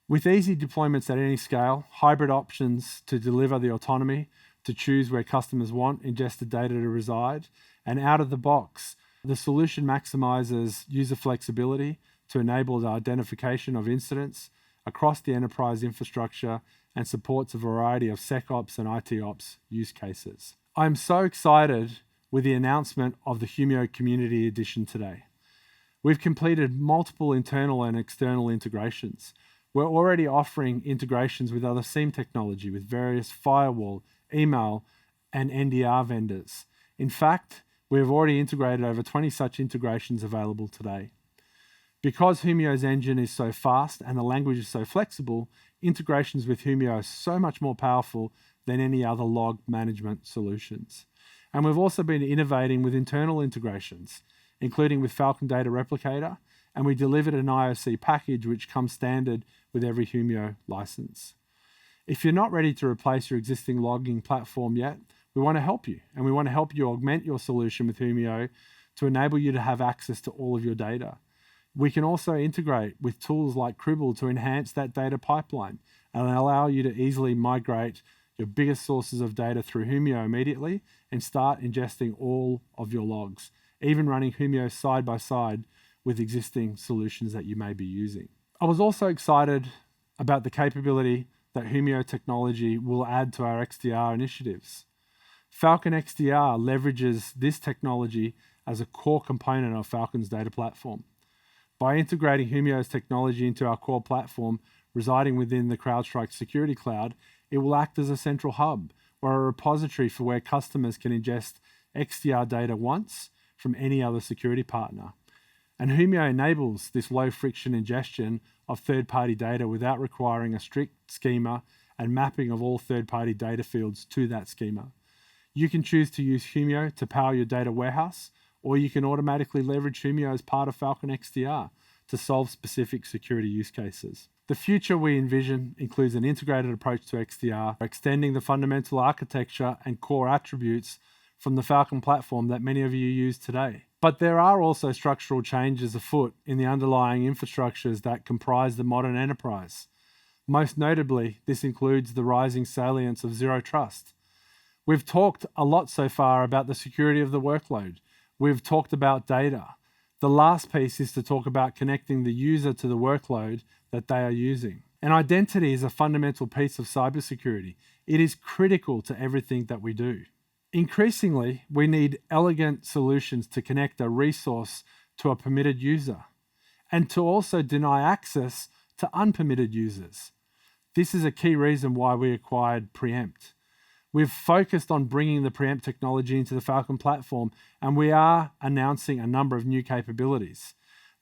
With easy deployments at any scale, hybrid options to deliver the autonomy to choose where customers want ingested data to reside, and out of the box, the solution maximizes user flexibility to enable the identification of incidents across the enterprise infrastructure and supports a variety of SecOps and ITOps use cases. I'm so excited with the announcement of the Humio Community Edition today. We've completed multiple internal and external integrations. We're already offering integrations with other SIEM technology, with various firewall, email, and NDR vendors. In fact, we have already integrated over 20 such integrations available today. Because Humio's engine is so fast and the language is so flexible, integrations with Humio are so much more powerful than any other log management solutions. And we've also been innovating with internal integrations, including with Fal.Con Data Replicator, and we delivered an IOC package which comes standard with every Humio license. If you're not ready to replace your existing logging platform yet, we want to help you, and we want to help you augment your solution with Humio to enable you to have access to all of your data. We can also integrate with tools like Cribble to enhance that data pipeline and allow you to easily migrate your biggest sources of data through Humio immediately and start ingesting all of your logs, even running Humio side by side with existing solutions that you may be using. I was also excited about the capability that Humio technology will add to our XDR initiatives. Fal.Con XDR leverages this technology as a core component of Fal.Con's data platform. By integrating Humio's technology into our core platform residing within the CrowdStrike Security Cloud, it will act as a central hub or a repository for where customers can ingest XDR data once from any other security partner. And Humio enables this low-friction ingestion of third-party data without requiring a strict schema and mapping of all third-party data fields to that schema. You can choose to use Humio to power your data warehouse, or you can automatically leverage Humio as part of Fal.Con XDR to solve specific security use cases. The future we envision includes an integrated approach to XDR, extending the fundamental architecture and core attributes from the Fal.Con platform that many of you use today. But there are also structural changes afoot in the underlying infrastructures that comprise the modern enterprise. Most notably, this includes the rising salience of zero trust. We've talked a lot so far about the security of the workload. We've talked about data. The last piece is to talk about connecting the user to the workload that they are using. And identity is a fundamental piece of cybersecurity. It is critical to everything that we do. Increasingly, we need elegant solutions to connect a resource to a permitted user and to also deny access to unpermitted users. This is a key reason why we acquired Preempt. We've focused on bringing the Preempt technology into the Fal.Con platform, and we are announcing a number of new capabilities.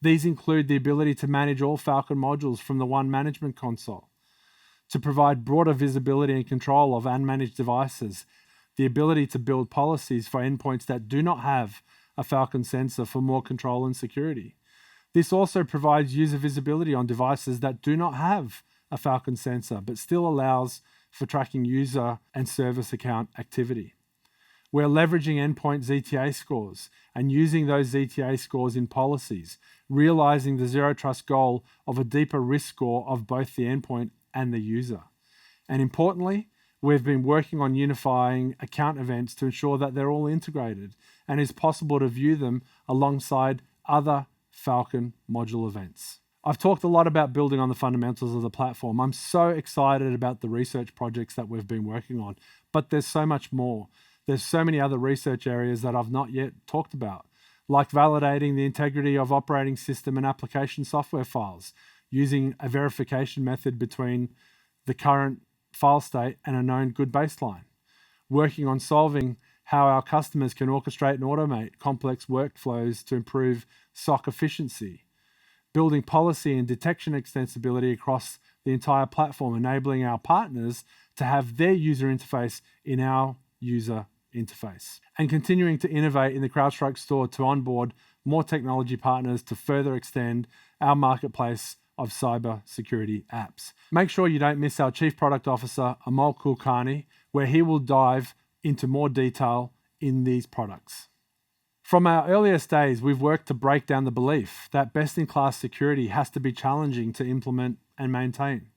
These include the ability to manage all Fal.Con modules from the one management console, to provide broader visibility and control of unmanaged devices, the ability to build policies for endpoints that do not have a Fal.Con sensor for more control and security. This also provides user visibility on devices that do not have a Fal.Con sensor, but still allows for tracking user and service account activity. We're leveraging endpoint ZTA scores and using those ZTA scores in policies, realizing the zero trust goal of a deeper risk score of both the endpoint and the user. And importantly, we've been working on unifying account events to ensure that they're all integrated and is possible to view them alongside other Fal.Con module events. I've talked a lot about building on the fundamentals of the platform. I'm so excited about the research projects that we've been working on, but there's so much more. There's so many other research areas that I've not yet talked about, like validating the integrity of operating system and application software files, using a verification method between the current file state and a known good baseline, working on solving how our customers can orchestrate and automate complex workflows to improve SOC efficiency, building policy and detection extensibility across the entire platform, enabling our partners to have their user interface in our user interface, and continuing to innovate in the CrowdStrike store to onboard more technology partners to further extend our marketplace of cybersecurity apps. Make sure you don't miss our Chief Product Officer, Amol Kulkarni, where he will dive into more detail in these products. From our earliest days, we've worked to break down the belief that best-in-class security has to be challenging to implement and maintain.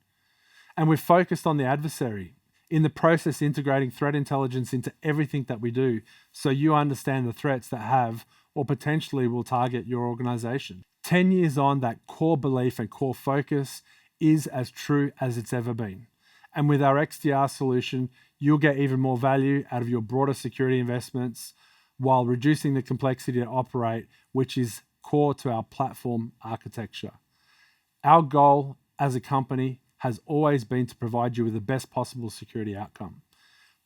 And we've focused on the adversary, in the process integrating threat intelligence into everything that we do so you understand the threats that have or potentially will target your organization. 10 years on, that core belief and core focus is as true as it's ever been. And with our XDR solution, you'll get even more value out of your broader security investments while reducing the complexity to operate, which is core to our platform architecture. Our goal as a company has always been to provide you with the best possible security outcome.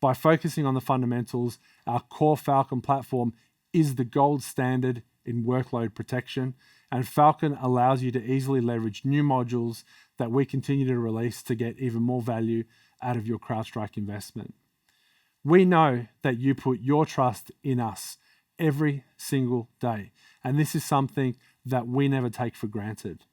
By focusing on the fundamentals, our core Fal.Con platform is the gold standard in workload protection, and Fal.Con allows you to easily leverage new modules that we continue to release to get even more value out of your CrowdStrike investment. We know that you put your trust in us every single day, and this is something that we never take for granted.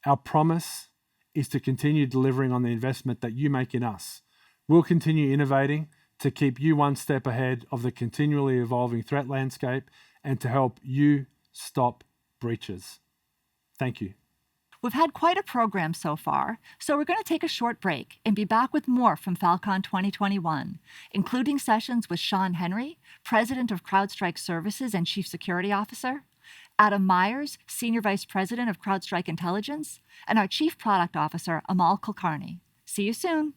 Our promise is to continue delivering on the investment that you make in us. We'll continue innovating to keep you one step ahead of the continually evolving threat landscape and to help you stop breaches. Thank you. We've had quite a program so far, so we're going to take a short break and be back with more from Fal.Con 2021, including sessions with Shawn Henry, President of CrowdStrike Services and Chief Security Officer, Adam Meyers, Senior Vice President of CrowdStrike Intelligence, and our Chief Product Officer, Amol Kulkarni. See you soon.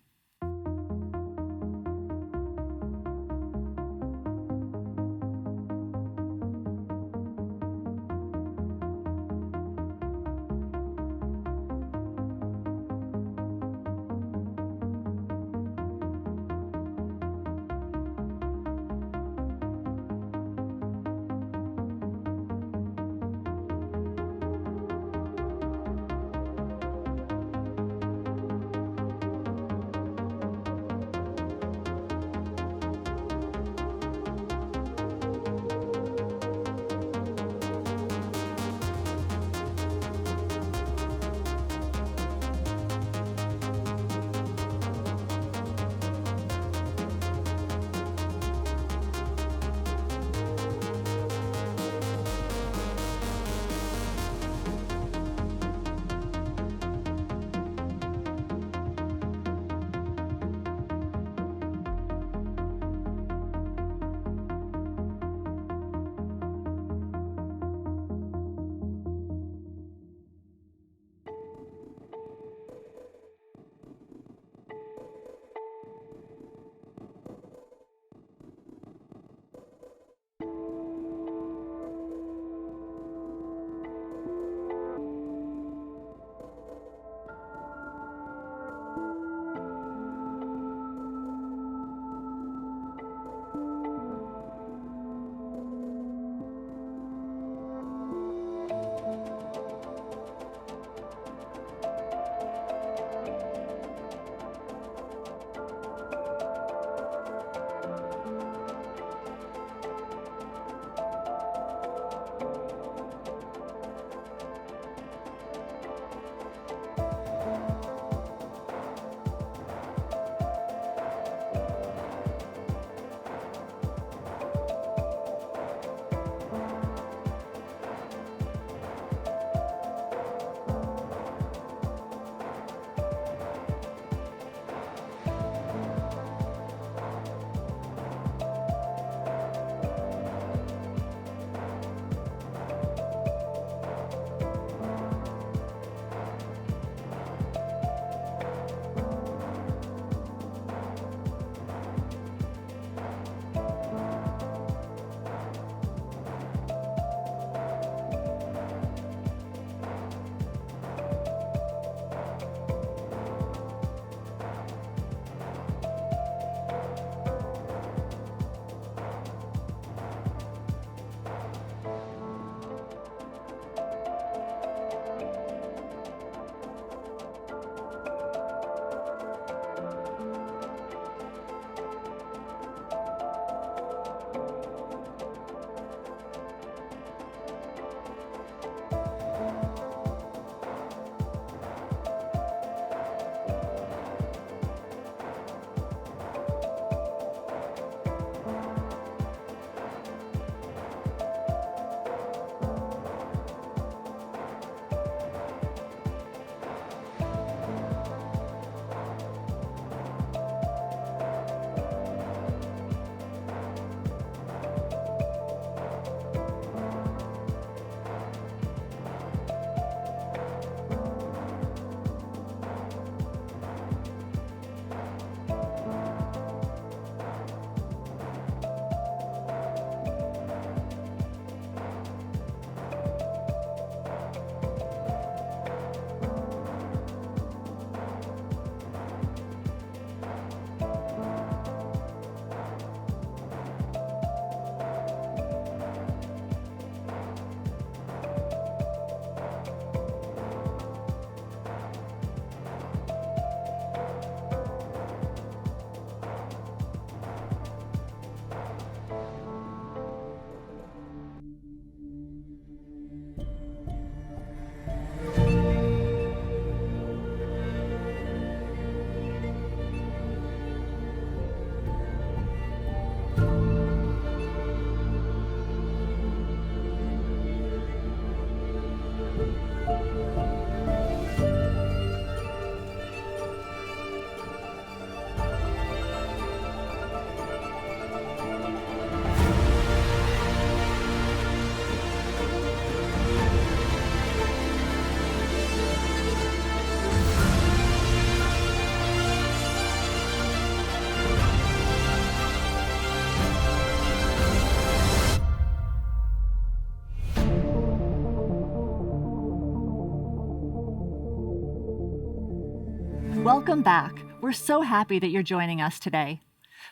Welcome back. We're so happy that you're joining us today.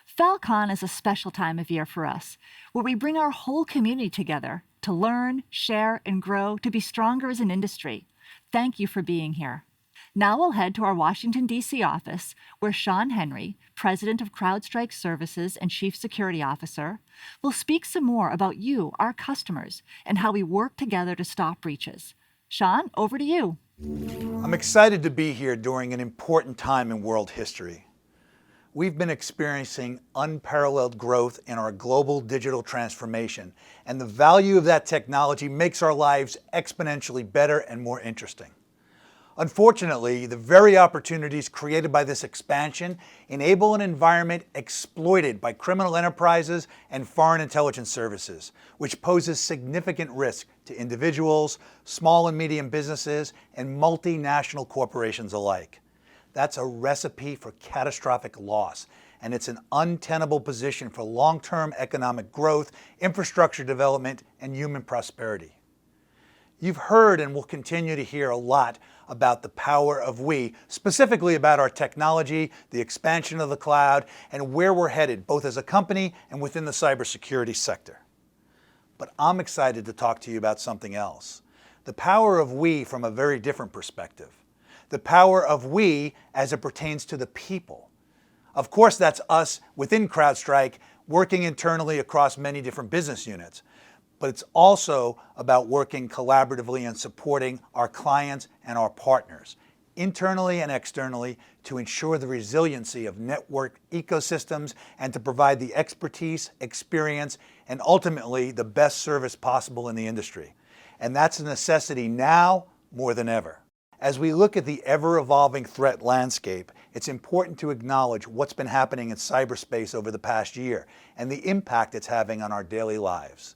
Fal.Con is a special time of year for us, where we bring our whole community together to learn, share, and grow to be stronger as an industry. Thank you for being here. Now we'll head to our Washington, D.C. office, where Shawn Henry, President of CrowdStrike Services and Chief Security Officer, will speak some more about you, our customers, and how we work together to stop breaches. Shawn, over to you. I'm excited to be here during an important time in world history. We've been experiencing unparalleled growth in our global digital transformation, and the value of that technology makes our lives exponentially better and more interesting. Unfortunately, the very opportunities created by this expansion enable an environment exploited by criminal enterprises and foreign intelligence services, which poses significant risk to individuals, small and medium businesses, and multinational corporations alike. That's a recipe for catastrophic loss, and it's an untenable position for long-term economic growth, infrastructure development, and human prosperity. You've heard and will continue to hear a lot about the power of we, specifically about our technology, the expansion of the cloud, and where we're headed, both as a company and within the cybersecurity sector. But I'm excited to talk to you about something else. The power of we from a very different perspective. The power of we as it pertains to the people. Of course, that's us within CrowdStrike working internally across many different business units. But it's also about working collaboratively and supporting our clients and our partners, internally and externally, to ensure the resiliency of network ecosystems and to provide the expertise, experience, and ultimately the best service possible in the industry. And that's a necessity now more than ever. As we look at the ever-evolving threat landscape, it's important to acknowledge what's been happening in cyberspace over the past year and the impact it's having on our daily lives.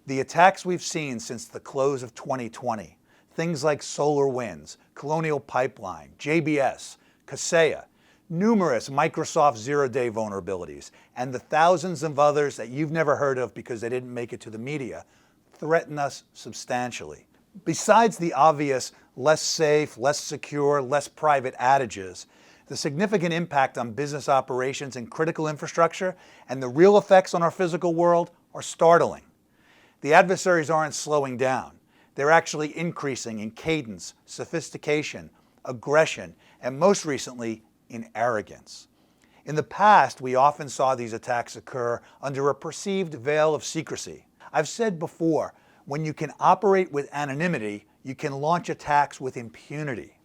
The attacks we've seen since the close of 2020, things like SolarWinds, Colonial Pipeline, JBS, Kaseya, numerous Microsoft zero-day vulnerabilities, and the thousands of others that you've never heard of because they didn't make it to the media, threaten us substantially. Besides the obvious less safe, less secure, less private adages, the significant impact on business operations and critical infrastructure and the real effects on our physical world are startling. The adversaries aren't slowing down. They're actually increasing in cadence, sophistication, aggression, and most recently, in arrogance. In the past, we often saw these attacks occur under a perceived veil of secrecy. I've said before, when you can operate with anonymity, you can launch attacks with impunity.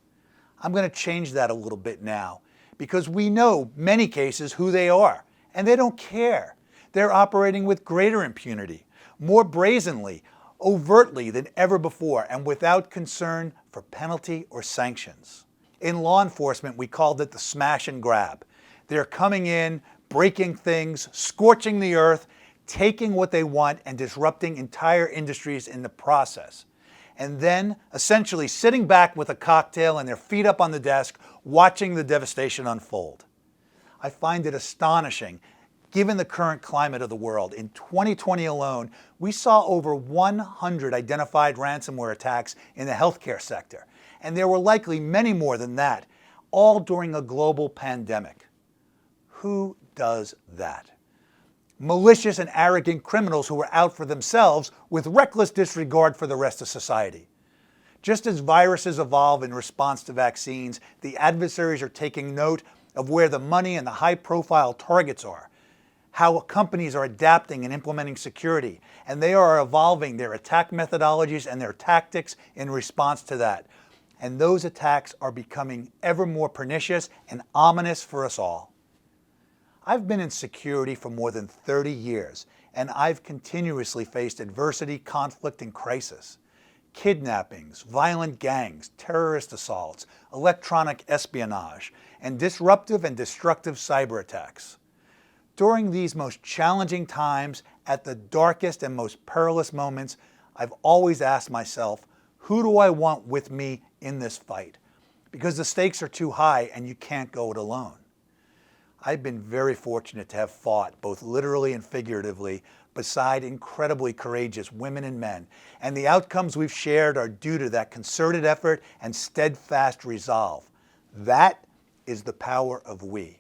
I'm going to change that a little bit now, because we know many cases who they are, and they don't care. They're operating with greater impunity, more brazenly, overtly than ever before, and without concern for penalty or sanctions. In law enforcement, we called it the smash and grab. They're coming in, breaking things, scorching the earth, taking what they want and disrupting entire industries in the process. And then essentially sitting back with a cocktail and their feet up on the desk, watching the devastation unfold. I find it astonishing. Given the current climate of the world, in 2020 alone, we saw over 100 identified ransomware attacks in the healthcare sector, and there were likely many more than that, all during a global pandemic. Who does that? Malicious and arrogant criminals who are out for themselves with reckless disregard for the rest of society. Just as viruses evolve in response to vaccines, the adversaries are taking note of where the money and the high-profile targets are, how companies are adapting and implementing security, and they are evolving their attack methodologies and their tactics in response to that. And those attacks are becoming ever more pernicious and ominous for us all. I've been in security for more than 30 years, and I've continuously faced adversity, conflict, and crisis. Kidnappings, violent gangs, terrorist assaults, electronic espionage, and disruptive and destructive cyber attacks. During these most challenging times, at the darkest and most perilous moments, I've always asked myself, who do I want with me in this fight? Because the stakes are too high and you can't go it alone. I've been very fortunate to have fought, both literally and figuratively, beside incredibly courageous women and men, and the outcomes we've shared are due to that concerted effort and steadfast resolve. That is the power of we.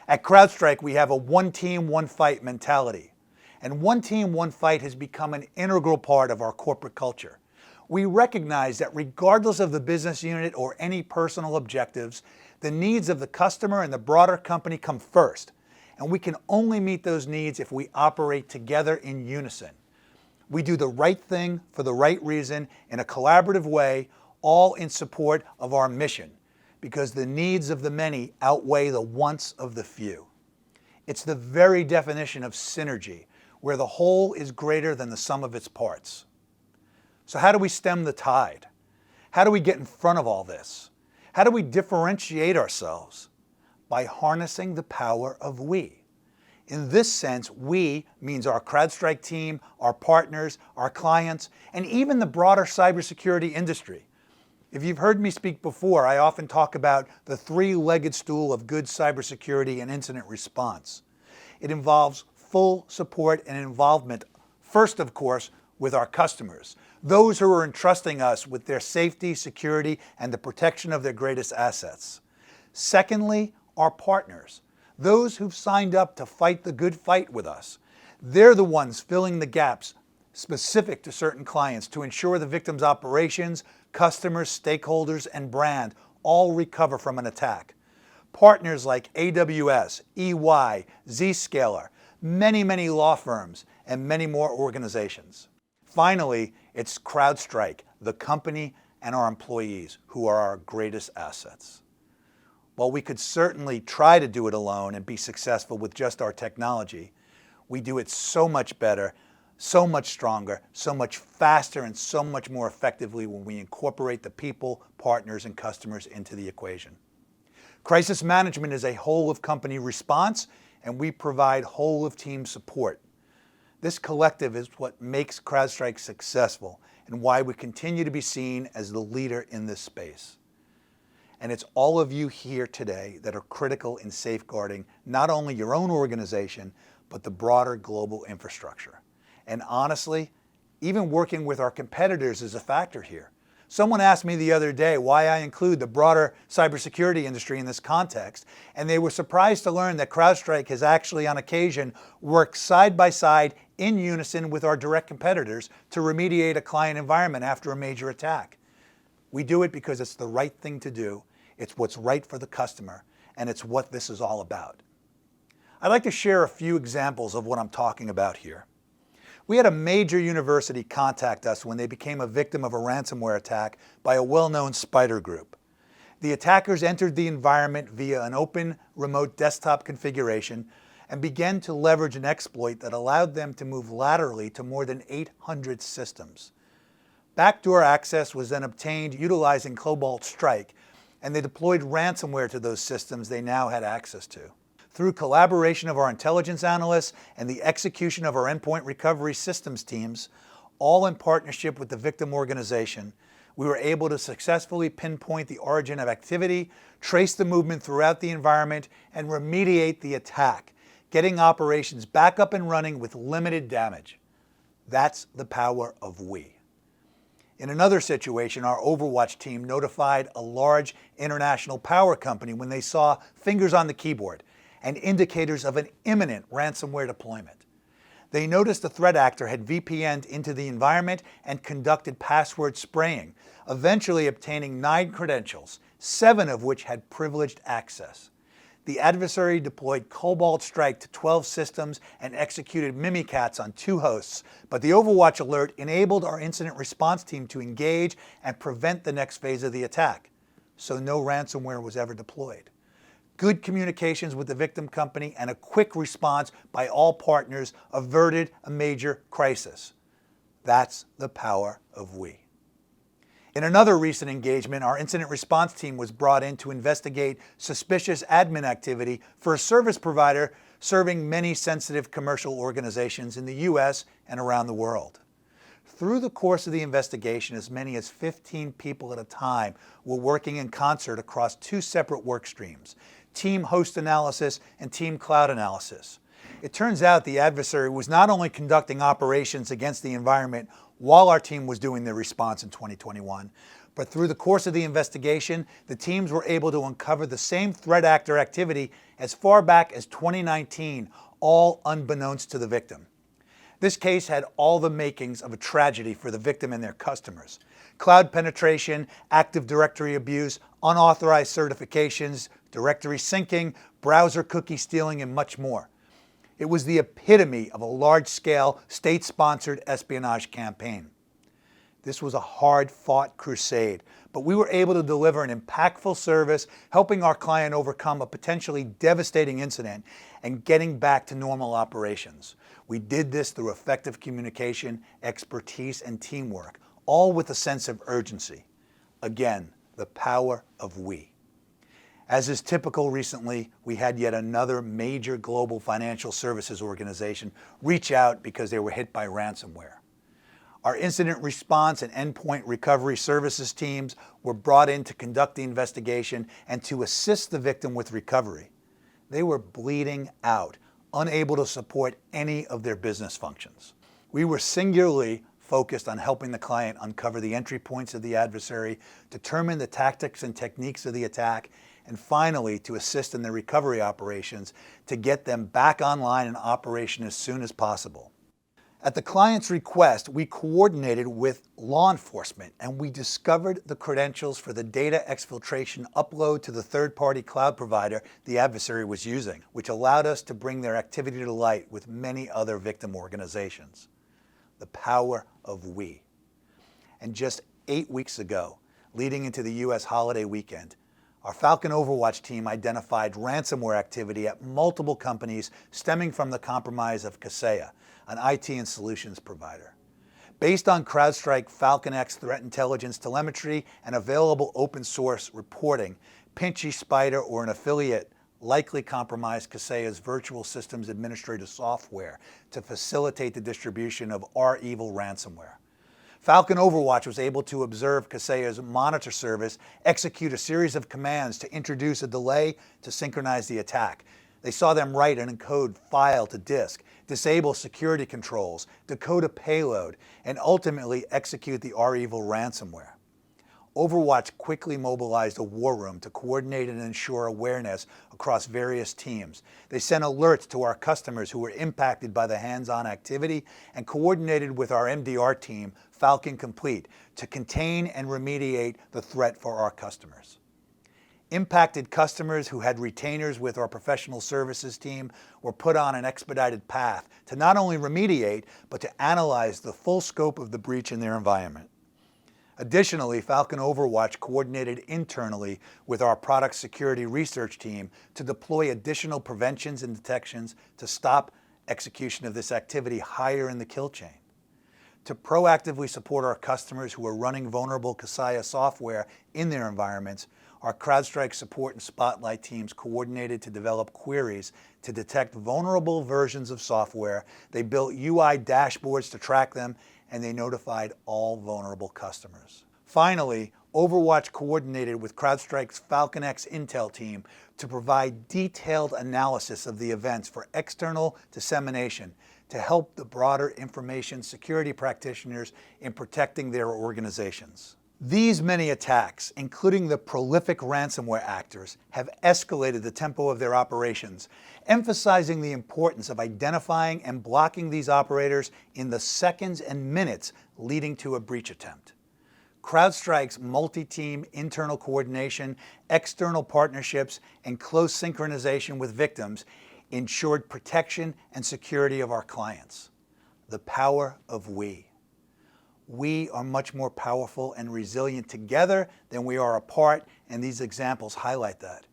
At CrowdStrike, we have a one team, one fight mentality. And one team, one fight has become an integral part of our corporate culture. We recognize that regardless of the business unit or any personal objectives, the needs of the customer and the broader company come first. And we can only meet those needs if we operate together in unison. We do the right thing for the right reason in a collaborative way, all in support of our mission, because the needs of the many outweigh the wants of the few. It's the very definition of synergy, where the whole is greater than the sum of its parts. So how do we stem the tide? How do we get in front of all this? How do we differentiate ourselves? By harnessing the power of we. In this sense, we means our CrowdStrike team, our partners, our clients, and even the broader cybersecurity industry. If you've heard me speak before, I often talk about the three-legged stool of good cybersecurity and incident response. It involves full support and involvement, first, of course, with our customers, those who are entrusting us with their safety, security, and the protection of their greatest assets. Secondly, our partners, those who've signed up to fight the good fight with us. They're the ones filling the gaps specific to certain clients to ensure the victim's operations, customers, stakeholders, and brand all recover from an attack. Partners like AWS, EY, Zscaler, many law firms, and many more organizations. Finally, it's CrowdStrike, the company, and our employees who are our greatest assets. While we could certainly try to do it alone and be successful with just our technology, we do it so much better, so much stronger, so much faster, and so much more effectively when we incorporate the people, partners, and customers into the equation. Crisis management is a whole-of-company response, and we provide whole-of-team support. This collective is what makes CrowdStrike successful and why we continue to be seen as the leader in this space. And it's all of you here today that are critical in safeguarding not only your own organization, but the broader global infrastructure. And honestly, even working with our competitors is a factor here. Someone asked me the other day why I include the broader cybersecurity industry in this context, and they were surprised to learn that CrowdStrike has actually on occasion worked side by side in unison with our direct competitors to remediate a client environment after a major attack. We do it because it's the right thing to do, it's what's right for the customer, and it's what this is all about. I'd like to share a few examples of what I'm talking about here. We had a major university contact us when they became a victim of a ransomware attack by a well-known spider group. The attackers entered the environment via an open remote desktop configuration and began to leverage an exploit that allowed them to move laterally to more than 800 systems. Backdoor access was then obtained utilizing CrowdStrike, and they deployed ransomware to those systems they now had access to. Through collaboration of our intelligence analysts and the execution of our endpoint recovery systems teams, all in partnership with the victim organization, we were able to successfully pinpoint the origin of activity, trace the movement throughout the environment, and remediate the attack, getting operations back up and running with limited damage. That's the power of we. In another situation, our Overwatch team notified a large international power company when they saw fingers on the keyboard and indicators of an imminent ransomware deployment. They noticed a threat actor had VPN'd into the environment and conducted password spraying, eventually obtaining 9 credentials, 7 of which had privileged access. The adversary deployed CrowdStrike to 12 systems and executed Mimikatz on 2 hosts, but the Overwatch alert enabled our incident response team to engage and prevent the next phase of the attack, so no ransomware was ever deployed. Good communications with the victim company and a quick response by all partners averted a major crisis. That's the power of we. In another recent engagement, our incident response team was brought in to investigate suspicious admin activity for a service provider serving many sensitive commercial organizations in the US and around the world. Through the course of the investigation, as many as 15 people at a time were working in concert across 2 separate work streams, team host analysis and team cloud analysis. It turns out the adversary was not only conducting operations against the environment while our team was doing the response in 2021, But through the course of the investigation, the teams were able to uncover the same threat actor activity as far back as 2019, all unbeknownst to the victim. This case had all the makings of a tragedy for the victim and their customers. Cloud penetration, Active Directory abuse, unauthorized certifications, directory syncing, browser cookie stealing, and much more. It was the epitome of a large-scale, state-sponsored espionage campaign. This was a hard-fought crusade, but we were able to deliver an impactful service, helping our client overcome a potentially devastating incident and getting back to normal operations. We did this through effective communication, expertise, and teamwork, all with a sense of urgency. Again, the power of we. As is typical recently, we had yet another major global financial services organization reach out because they were hit by ransomware. Our incident response and endpoint recovery services teams were brought in to conduct the investigation and to assist the victim with recovery. They were bleeding out, unable to support any of their business functions. We were singularly focused on helping the client uncover the entry points of the adversary, determine the tactics and techniques of the attack, and finally to assist in the recovery operations to get them back online and operation as soon as possible. At the client's request, we coordinated with law enforcement and we discovered the credentials for the data exfiltration upload to the third-party cloud provider the adversary was using, which allowed us to bring their activity to light with many other victim organizations. The power of we. And just 8 weeks ago, leading into the US holiday weekend, our Falcon Overwatch team identified ransomware activity at multiple companies stemming from the compromise of Kaseya, an IT and solutions provider. Based on CrowdStrike Falcon X threat intelligence telemetry and available open source reporting, Pinchy Spider or an affiliate likely compromised Kaseya's virtual systems administrator software to facilitate the distribution of our evil ransomware. Falcon Overwatch was able to observe Kaseya's monitor service execute a series of commands to introduce a delay to synchronize the attack. They saw them write and encode file to disk, disable security controls, decode a payload, and ultimately execute the R-Evil ransomware. Overwatch quickly mobilized a war room to coordinate and ensure awareness across various teams. They sent alerts to our customers who were impacted by the hands-on activity and coordinated with our MDR team, Falcon Complete, to contain and remediate the threat for our customers. Impacted customers who had retainers with our professional services team were put on an expedited path to not only remediate, but to analyze the full scope of the breach in their environment. Additionally, Falcon Overwatch coordinated internally with our product security research team to deploy additional preventions and detections to stop execution of this activity higher in the kill chain. To proactively support our customers who are running vulnerable Kaseya software in their environments, our CrowdStrike support and Spotlight teams coordinated to develop queries to detect vulnerable versions of software. They built UI dashboards to track them, and they notified all vulnerable customers. Finally, Overwatch coordinated with CrowdStrike's Falcon X Intel team to provide detailed analysis of the events for external dissemination to help the broader information security practitioners in protecting their organizations. These many attacks, including the prolific ransomware actors, have escalated the tempo of their operations, emphasizing the importance of identifying and blocking these operators in the seconds and minutes leading to a breach attempt. CrowdStrike's multi-team internal coordination, external partnerships, and close synchronization with victims ensured protection and security of our clients. The power of we. We are much more powerful and resilient together than we are apart, and these examples highlight that.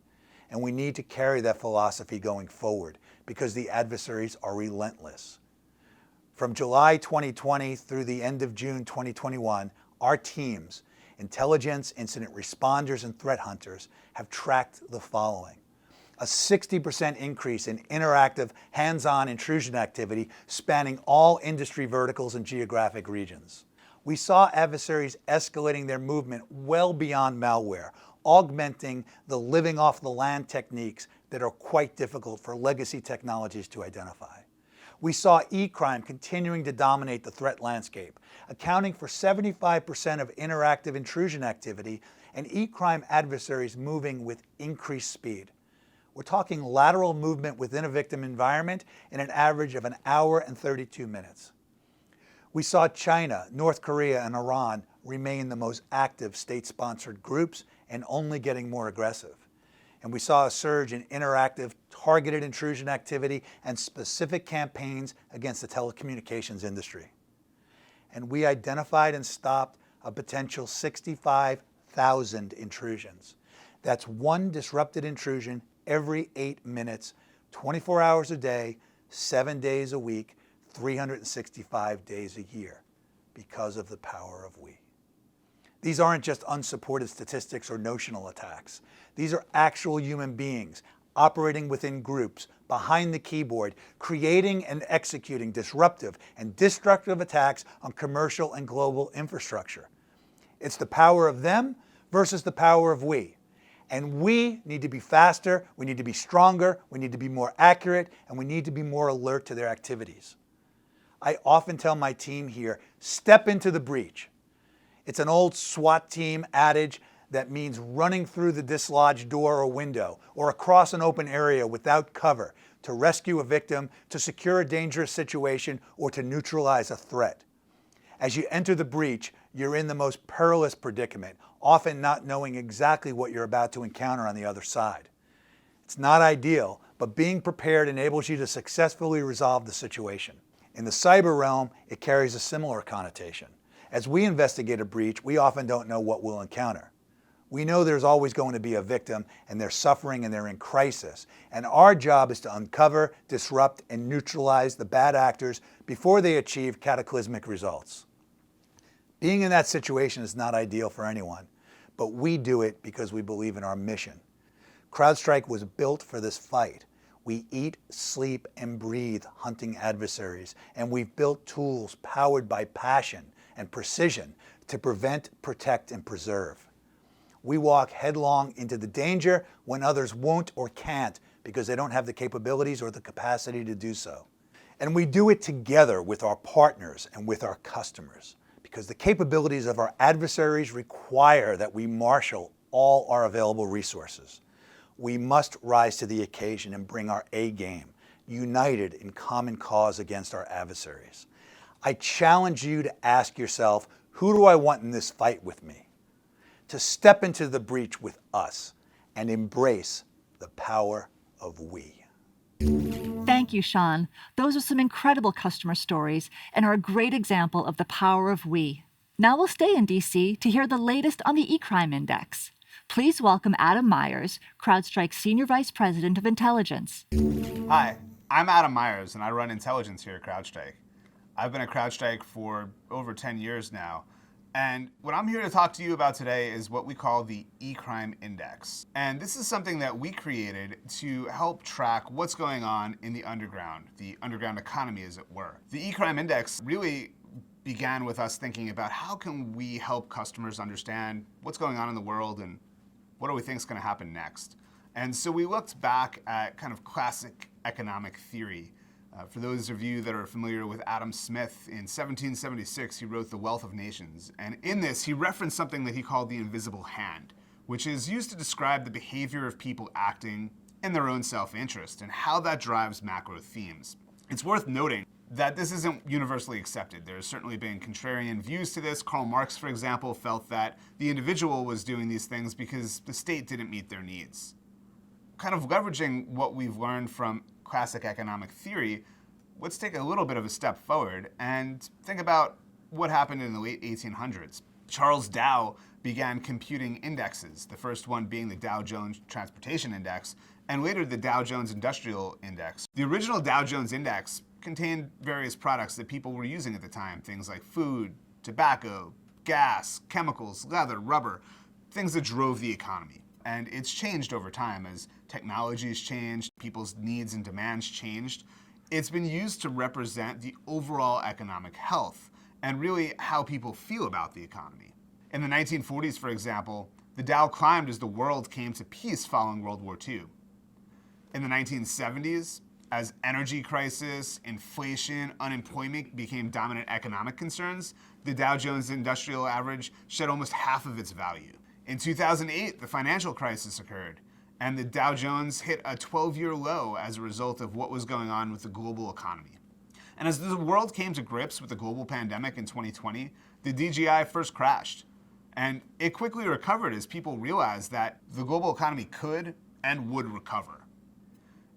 And we need to carry that philosophy going forward because the adversaries are relentless. From July 2020 through the end of June 2021, our teams, intelligence, incident responders, and threat hunters have tracked the following. A 60% increase in interactive, hands-on intrusion activity spanning all industry verticals and geographic regions. We saw adversaries escalating their movement well beyond malware, augmenting the living off the land techniques that are quite difficult for legacy technologies to identify. We saw e-crime continuing to dominate the threat landscape, accounting for 75% of interactive intrusion activity, and e-crime adversaries moving with increased speed. We're talking lateral movement within a victim environment in an average of an hour and 32 minutes. We saw China, North Korea, and Iran remain the most active state-sponsored groups and only getting more aggressive. And we saw a surge in interactive, targeted intrusion activity and specific campaigns against the telecommunications industry. And we identified and stopped a potential 65,000 intrusions. That's one disrupted intrusion every 8 minutes, 24 hours a day, 7 days a week, 365 days a year, because of the power of we. These aren't just unsupported statistics or notional attacks. These are actual human beings operating within groups, behind the keyboard, creating and executing disruptive and destructive attacks on commercial and global infrastructure. It's the power of them versus the power of we. And we need to be faster, we need to be stronger, we need to be more accurate, and we need to be more alert to their activities. I often tell my team here, step into the breach. It's an old SWAT team adage that means running through the dislodged door or window or across an open area without cover to rescue a victim, to secure a dangerous situation, or to neutralize a threat. As you enter the breach, you're in the most perilous predicament, often not knowing exactly what you're about to encounter on the other side. It's not ideal, but being prepared enables you to successfully resolve the situation. In the cyber realm, it carries a similar connotation. As we investigate a breach, we often don't know what we'll encounter. We know there's always going to be a victim, and they're suffering and they're in crisis. And our job is to uncover, disrupt, and neutralize the bad actors before they achieve cataclysmic results. Being in that situation is not ideal for anyone, but we do it because we believe in our mission. CrowdStrike was built for this fight. We eat, sleep, and breathe hunting adversaries, and we've built tools powered by passion and precision to prevent, protect, and preserve. We walk headlong into the danger when others won't or can't because they don't have the capabilities or the capacity to do so. And we do it together with our partners and with our customers because the capabilities of our adversaries require that we marshal all our available resources. We must rise to the occasion and bring our A game, united in common cause against our adversaries. I challenge you to ask yourself, who do I want in this fight with me? To step into the breach with us and embrace the power of we. Thank you, Shawn. Those are some incredible customer stories and are a great example of the power of we. Now we'll stay in DC to hear the latest on the e-crime index. Please welcome Adam Meyers, CrowdStrike's Senior Vice President of Intelligence. Hi, I'm Adam Meyers, and I run intelligence here at CrowdStrike. I've been at CrowdStrike for over 10 years now, and what I'm here to talk to you about today is what we call the e-crime index. And this is something that we created to help track what's going on in the underground economy, as it were. The e-crime index really began with us thinking about how can we help customers understand what's going on in the world and what do we think is going to happen next. And so we looked back at kind of classic economic theory. For those of you that are familiar with Adam Smith, in 1776 he wrote The Wealth of Nations, and in this he referenced something that he called the invisible hand, which is used to describe the behavior of people acting in their own self-interest and how that drives macro themes. It's worth noting that this isn't universally accepted. There's certainly been contrarian views to this. Karl Marx, for example, felt that the individual was doing these things because the state didn't meet their needs. Kind of leveraging what we've learned from classic economic theory, let's take a little bit of a step forward and think about what happened in the late 1800s. Charles Dow began computing indexes, the first one being the Dow Jones Transportation Index, and later the Dow Jones Industrial Index. The original Dow Jones Index contained various products that people were using at the time, things like food, tobacco, gas, chemicals, leather, rubber, things that drove the economy. And it's changed over time as technologies changed, people's needs and demands changed. It's been used to represent the overall economic health and really how people feel about the economy. In the 1940s, for example, the Dow climbed as the world came to peace following World War II. In the 1970s, As energy crisis, inflation, unemployment became dominant economic concerns, the Dow Jones Industrial Average shed almost half of its value. In 2008, the financial crisis occurred, and the Dow Jones hit a 12-year low as a result of what was going on with the global economy. And as the world came to grips with the global pandemic in 2020, the DJI first crashed. And it quickly recovered as people realized that the global economy could and would recover.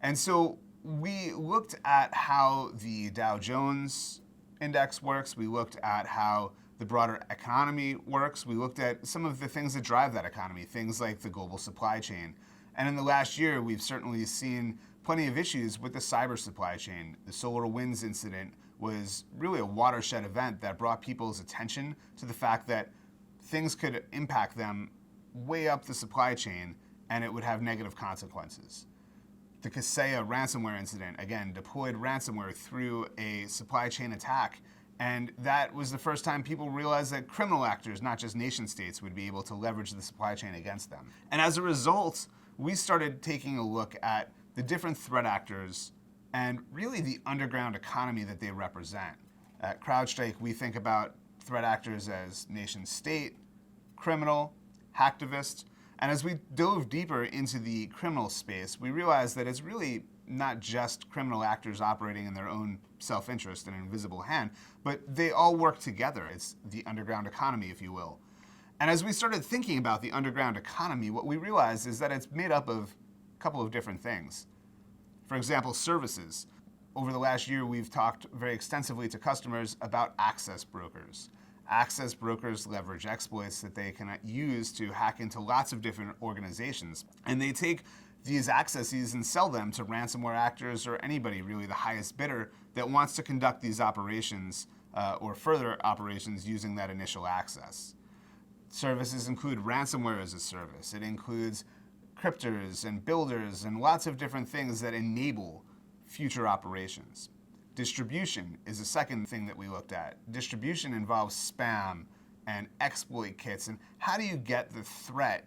And so we looked at how the Dow Jones index works. We looked at how the broader economy works. We looked at some of the things that drive that economy, things like the global supply chain. And in the last year, we've certainly seen plenty of issues with the cyber supply chain. The SolarWinds incident was really a watershed event that brought people's attention to the fact that things could impact them way up the supply chain and it would have negative consequences. The Kaseya ransomware incident, again, deployed ransomware through a supply chain attack. And that was the first time people realized that criminal actors, not just nation states, would be able to leverage the supply chain against them. And as a result, we started taking a look at the different threat actors and really the underground economy that they represent. At CrowdStrike, we think about threat actors as nation state, criminal, hacktivist. And as we dove deeper into the criminal space, we realized that it's really not just criminal actors operating in their own self-interest and invisible hand, but they all work together. It's the underground economy, if you will. And as we started thinking about the underground economy, what we realized is that it's made up of a couple of different things. For example, services. Over the last year, we've talked very extensively to customers about access brokers. Access brokers leverage exploits that they can use to hack into lots of different organizations. And they take these accesses and sell them to ransomware actors or anybody, really the highest bidder, that wants to conduct these operations or further operations using that initial access. Services include ransomware as a service. It includes cryptors and builders and lots of different things that enable future operations. Distribution is the second thing that we looked at. Distribution involves spam and exploit kits, and how do you get the threat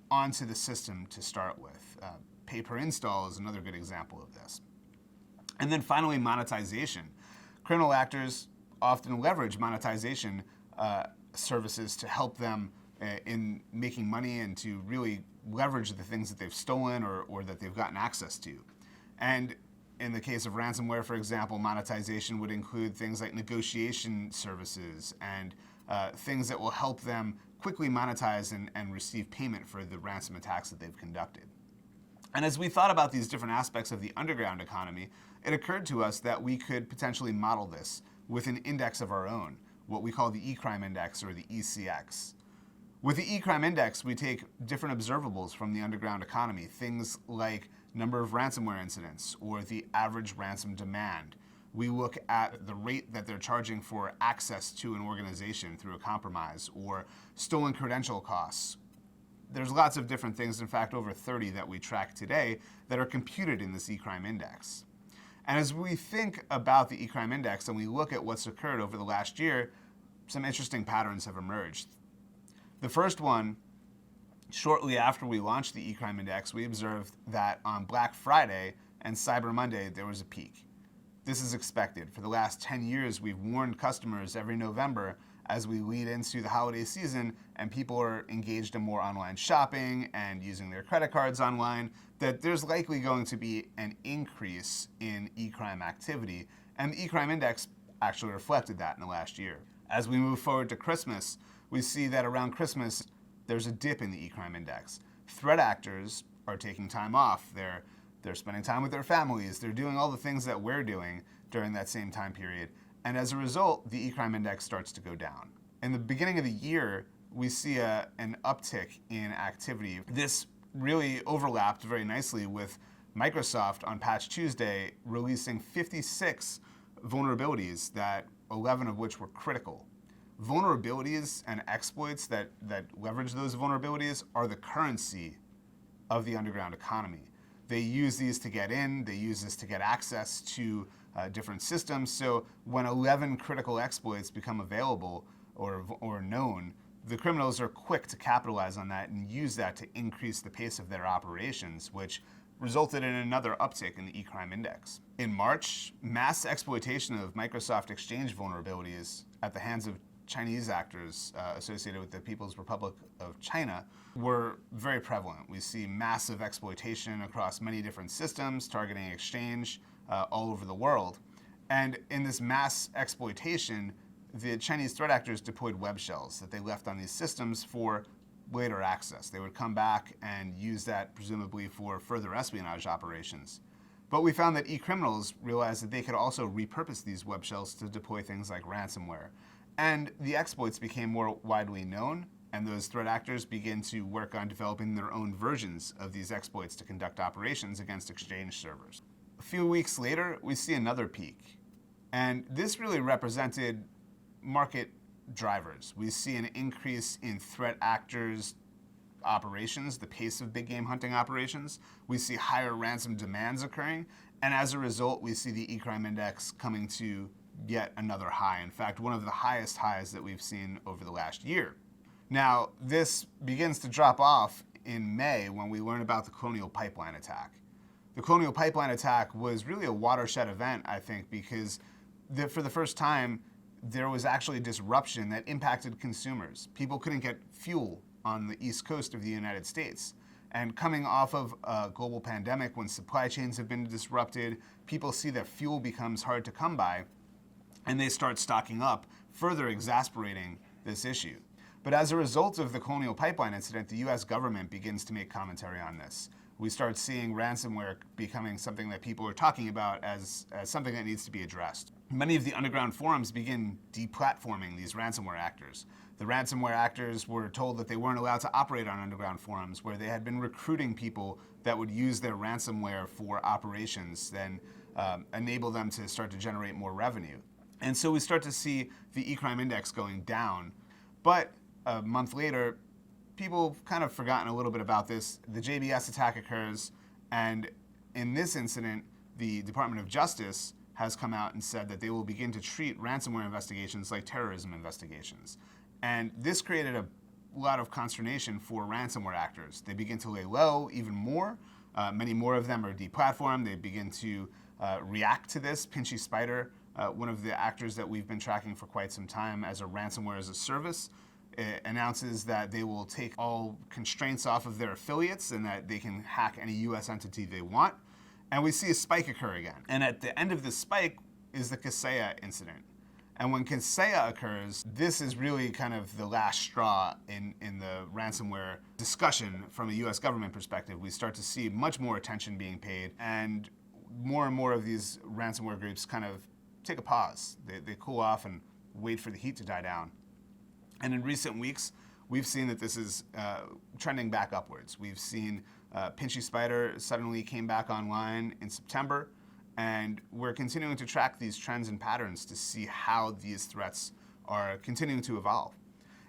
onto the system to start with? Pay per install is another good example of this. And then finally, monetization. Criminal actors often leverage monetization services to help them in making money and to really leverage the things that they've stolen or that they've gotten access to. And in the case of ransomware, for example, monetization would include things like negotiation services and things that will help them quickly monetize and receive payment for the ransom attacks that they've conducted. And as we thought about these different aspects of the underground economy, it occurred to us that we could potentially model this with an index of our own, what we call the E-Crime Index or the ECX. With the E-Crime Index, we take different observables from the underground economy, things like number of ransomware incidents or the average ransom demand. We look at the rate that they're charging for access to an organization through a compromise or stolen credential costs. There's lots of different things, in fact, over 30 that we track today that are computed in this E-Crime Index. And as we think about the E-Crime Index and we look at what's occurred over the last year, some interesting patterns have emerged. The first one, shortly after we launched the E-Crime Index, we observed that on Black Friday and Cyber Monday, there was a peak. This is expected. For the last 10 years, we've warned customers every November as we lead into the holiday season and people are engaged in more online shopping and using their credit cards online, that there's likely going to be an increase in e-crime activity. And the E-Crime Index actually reflected that in the last year. As we move forward to Christmas, we see that around Christmas, there's a dip in the E-Crime Index. Threat actors are taking time off. They're spending time with their families. They're doing all the things that we're doing during that same time period. And as a result, the E-Crime Index starts to go down. In the beginning of the year, we see an uptick in activity. This really overlapped very nicely with Microsoft on Patch Tuesday releasing 56 vulnerabilities, that 11 of which were critical. Vulnerabilities and exploits that leverage those vulnerabilities are the currency of the underground economy. They use these to get in, they use this to get access to different systems. So when 11 critical exploits become available or known, the criminals are quick to capitalize on that and use that to increase the pace of their operations, which resulted in another uptick in the e-crime index. In March, mass exploitation of Microsoft Exchange vulnerabilities at the hands of Chinese actors associated with the People's Republic of China were very prevalent. We see massive exploitation across many different systems targeting Exchange all over the world. And in this mass exploitation, the Chinese threat actors deployed web shells that they left on these systems for later access. They would come back and use that presumably for further espionage operations. But we found that e-criminals realized that they could also repurpose these web shells to deploy things like ransomware. And the exploits became more widely known, and those threat actors began to work on developing their own versions of these exploits to conduct operations against Exchange servers. A few weeks later, we see another peak. And this really represented market drivers. We see an increase in threat actors' operations, the pace of big game hunting operations. We see higher ransom demands occurring. And as a result, we see the e-crime index coming to yet another high. In fact, one of the highest highs that we've seen over the last year. Now, this begins to drop off in May when we learn about the Colonial Pipeline attack. The Colonial Pipeline attack was really a watershed event, I think, because for the first time, there was actually a disruption that impacted consumers. People couldn't get fuel on the East Coast of the United States. And coming off of a global pandemic, when supply chains have been disrupted, people see that fuel becomes hard to come by, and they start stocking up, further exasperating this issue. But as a result of the Colonial Pipeline incident, the US government begins to make commentary on this. We start seeing ransomware becoming something that people are talking about as something that needs to be addressed. Many of the underground forums begin deplatforming these ransomware actors. The ransomware actors were told that they weren't allowed to operate on underground forums, where they had been recruiting people that would use their ransomware for operations, then enable them to start to generate more revenue. And so we start to see the e-crime index going down. But a month later, people have kind of forgotten a little bit about this. The JBS attack occurs, and in this incident, the Department of Justice has come out and said that they will begin to treat ransomware investigations like terrorism investigations. And this created a lot of consternation for ransomware actors. They begin to lay low even more. Many more of them are deplatformed. They begin to react to this. Pinchy Spider, one of the actors that we've been tracking for quite some time as a ransomware as a service, announces that they will take all constraints off of their affiliates and that they can hack any US entity they want. And we see a spike occur again. And at the end of this spike is the Kaseya incident. And when Kaseya occurs, this is really kind of the last straw in the ransomware discussion from a US government perspective. We start to see much more attention being paid, and more of these ransomware groups kind of take a pause. They cool off and wait for the heat to die down. And in recent weeks, we've seen that this is trending back upwards. We've seen Pinchy Spider suddenly came back online in September, and we're continuing to track these trends and patterns to see how these threats are continuing to evolve.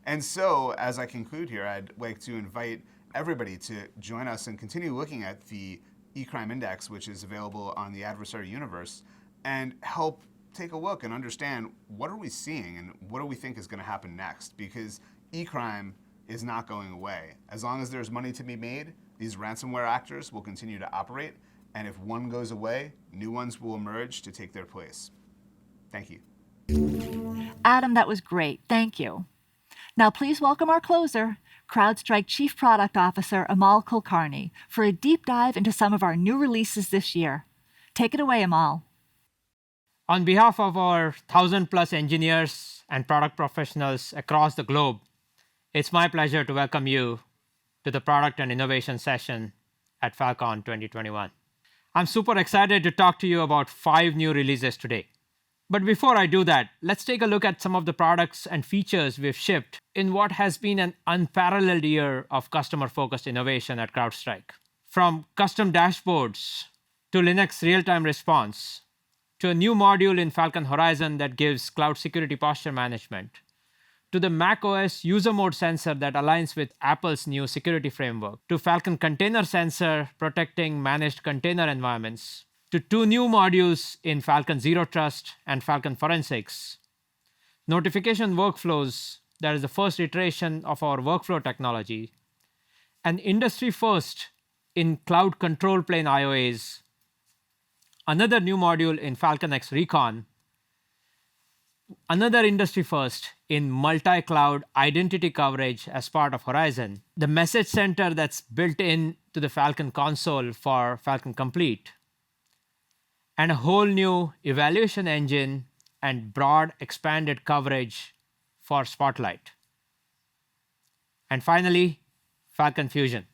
And so, as I conclude here, I'd like to invite everybody to join us and continue looking at the e-crime index, which is available on the adversary universe, and help take a look and understand what are we seeing and what do we think is going to happen next, because e-crime is not going away. As long as there's money to be made, these ransomware actors will continue to operate, and if one goes away, new ones will emerge to take their place. Thank you. Adam, that was great. Thank you. Now please welcome our closer, CrowdStrike Chief Product Officer Amol Kulkarni, for a deep dive into some of our new releases this year. Take it away, Amol. On behalf of our 1,000+ engineers and product professionals across the globe, it's my pleasure to welcome you to the Product and Innovation session at Fal.Con 2021. I'm super excited to talk to you about 5 new releases today. But before I do that, let's take a look at some of the products and features we've shipped in what has been an unparalleled year of customer-focused innovation at CrowdStrike. From custom dashboards to Linux real-time response, to a new module in Falcon Horizon that gives cloud security posture management, to the macOS user mode sensor that aligns with Apple's new security framework, to Falcon Container Sensor protecting managed container environments, to 2 new modules in Falcon Zero Trust and Falcon Forensics, notification workflows, that is the first iteration of our workflow technology, an industry-first in Cloud Control Plane IOAs, another new module in Falcon X Recon, another industry first in multi-cloud identity coverage as part of Horizon, the message center that's built in to the Falcon console for Falcon Complete, and a whole new evaluation engine and broad expanded coverage for Spotlight. And finally, Falcon Fusion.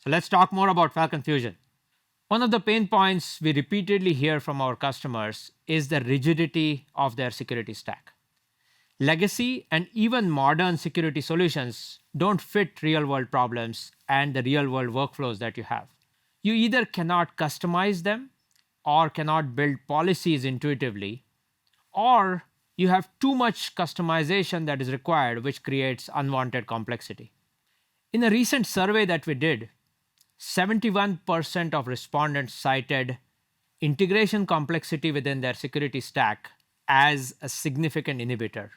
So let's talk more about Falcon Fusion. One of the pain points we repeatedly hear from our customers is the rigidity of their security stack. Legacy and even modern security solutions don't fit real-world problems and the real-world workflows that you have. You either cannot customize them or cannot build policies intuitively, or you have too much customization that is required, which creates unwanted complexity. In a recent survey that we did, 71% of respondents cited integration complexity within their security stack as a significant inhibitor.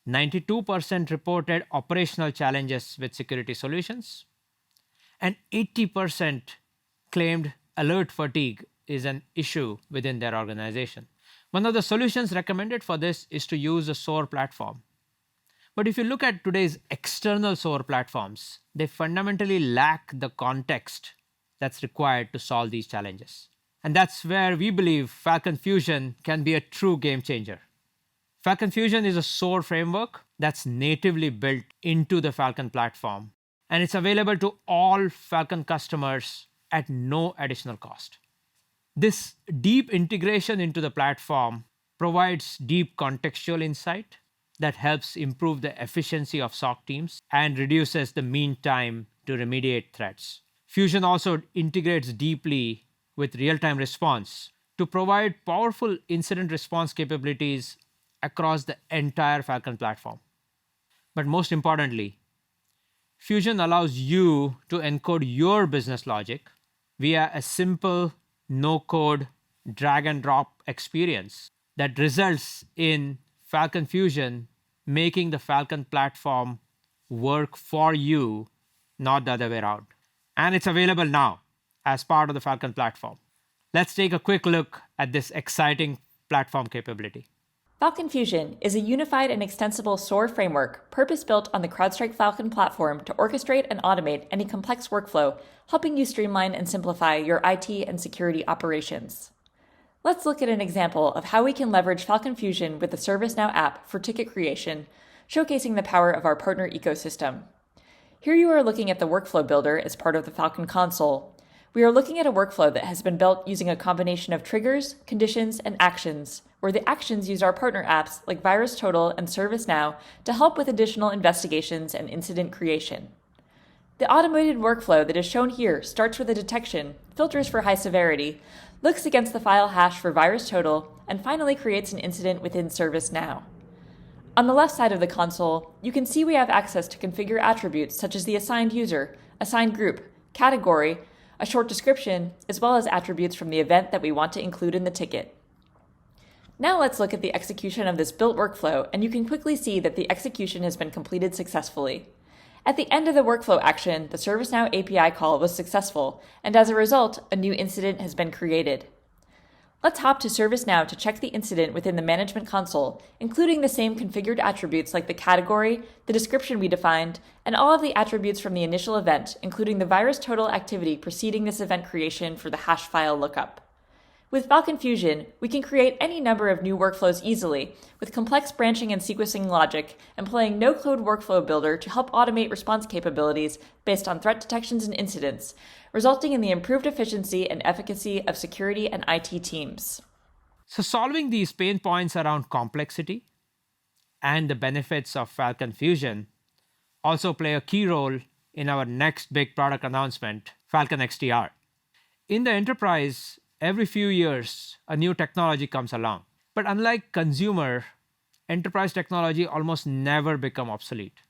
92% reported operational challenges with security solutions, and 80% claimed alert fatigue is an issue within their organization. One of the solutions recommended for this is to use a SOAR platform. But if you look at today's external SOAR platforms, they fundamentally lack the context that's required to solve these challenges. And that's where we believe Falcon Fusion can be a true game changer. Falcon Fusion is a SOAR framework that's natively built into the Falcon platform, and it's available to all Falcon customers at no additional cost. This deep integration into the platform provides deep contextual insight that helps improve the efficiency of SOC teams and reduces the mean time to remediate threats. Fusion also integrates deeply with real-time response to provide powerful incident response capabilities across the entire Falcon platform. But most importantly, Fusion allows you to encode your business logic via a simple no-code drag-and-drop experience that results in Falcon Fusion making the Falcon platform work for you, not the other way around. And it's available now as part of the Falcon platform. Let's take a quick look at this exciting platform capability. Falcon Fusion is a unified and extensible SOAR framework purpose-built on the CrowdStrike Falcon platform to orchestrate and automate any complex workflow, helping you streamline and simplify your IT and security operations. Let's look at an example of how we can leverage Falcon Fusion with the ServiceNow app for ticket creation, showcasing the power of our partner ecosystem. Here you are looking at the workflow builder as part of the Falcon console. We are looking at a workflow that has been built using a combination of triggers, conditions, and actions, where the actions use our partner apps like VirusTotal and ServiceNow to help with additional investigations and incident creation. The automated workflow that is shown here starts with a detection, filters for high severity, looks against the file hash for VirusTotal, and finally creates an incident within ServiceNow. On the left side of the console, you can see we have access to configure attributes such as the assigned user, assigned group, category, a short description, as well as attributes from the event that we want to include in the ticket. Now let's look at the execution of this built workflow, and you can quickly see that the execution has been completed successfully. At the end of the workflow action, the ServiceNow API call was successful, and as a result, a new incident has been created. Let's hop to ServiceNow to check the incident within the management console, including the same configured attributes like the category, the description we defined, and all of the attributes from the initial event, including the VirusTotal activity preceding this event creation for the hash file lookup. With Falcon Fusion, we can create any number of new workflows easily, with complex branching and sequencing logic, employing no-code workflow builder to help automate response capabilities based on threat detections and incidents, resulting in the improved efficiency and efficacy of security and IT teams. So solving these pain points around complexity and the benefits of Falcon Fusion also play a key role in our next big product announcement, Falcon XDR. In the enterprise, every few years, a new technology comes along. But unlike consumer, enterprise technology almost never become obsolete.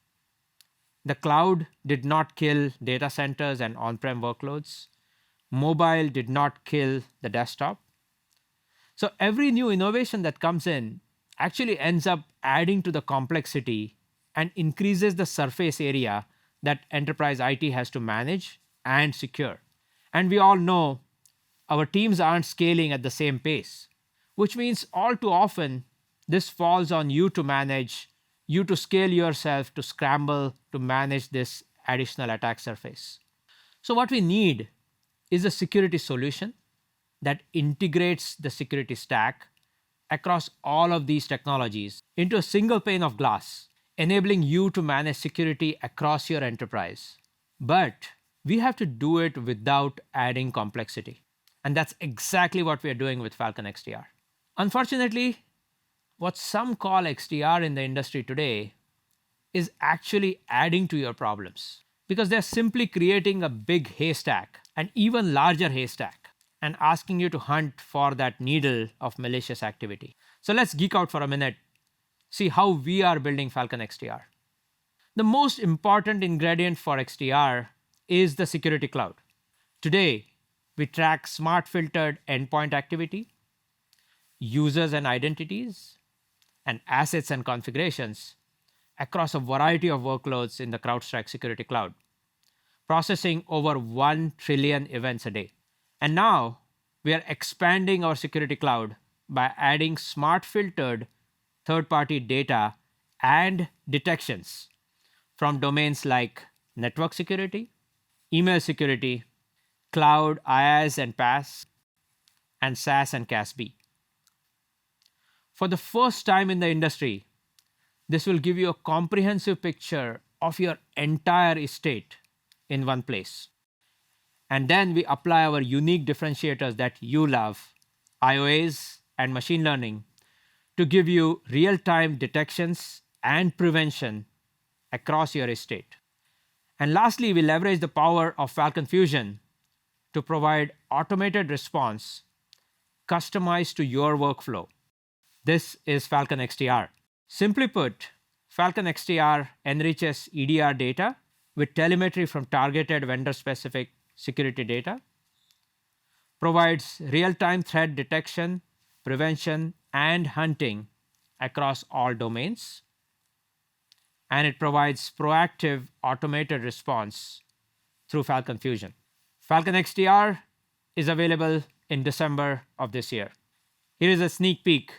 The cloud did not kill data centers and on-prem workloads. Mobile did not kill the desktop. So every new innovation that comes in actually ends up adding to the complexity and increases the surface area that enterprise IT has to manage and secure. And we all know our teams aren't scaling at the same pace, which means all too often this falls on you to manage, you to scale yourself, to scramble, to manage this additional attack surface. So what we need is a security solution that integrates the security stack across all of these technologies into a single pane of glass, enabling you to manage security across your enterprise. But we have to do it without adding complexity. And that's exactly what we are doing with Fal.Con XDR. Unfortunately, what some call XDR in the industry today is actually adding to your problems, because they're simply creating a big haystack, an even larger haystack, and asking you to hunt for that needle of malicious activity. So let's geek out for a minute, see how we are building Fal.Con XDR. The most important ingredient for XDR is the security cloud. Today, we track smart filtered endpoint activity, users and identities, and assets and configurations across a variety of workloads in the CrowdStrike Security Cloud, processing over 1 trillion events a day. And now we are expanding our security cloud by adding smart filtered third-party data and detections from domains like network security, email security, cloud, IaaS and PaaS, and SaaS and CASB. For the first time in the industry, this will give you a comprehensive picture of your entire estate in one place. And then we apply our unique differentiators that you love, IOAs and machine learning, to give you real-time detections and prevention across your estate. And lastly, we leverage the power of Fal.Con Fusion to provide automated response customized to your workflow. This is Fal.Con XDR. Simply put, Fal.Con XDR enriches EDR data with telemetry from targeted vendor-specific security data, provides real-time threat detection, prevention, and hunting across all domains, and it provides proactive automated response through Fal.Con Fusion. Fal.Con XDR is available in December of this year. Here is a sneak peek.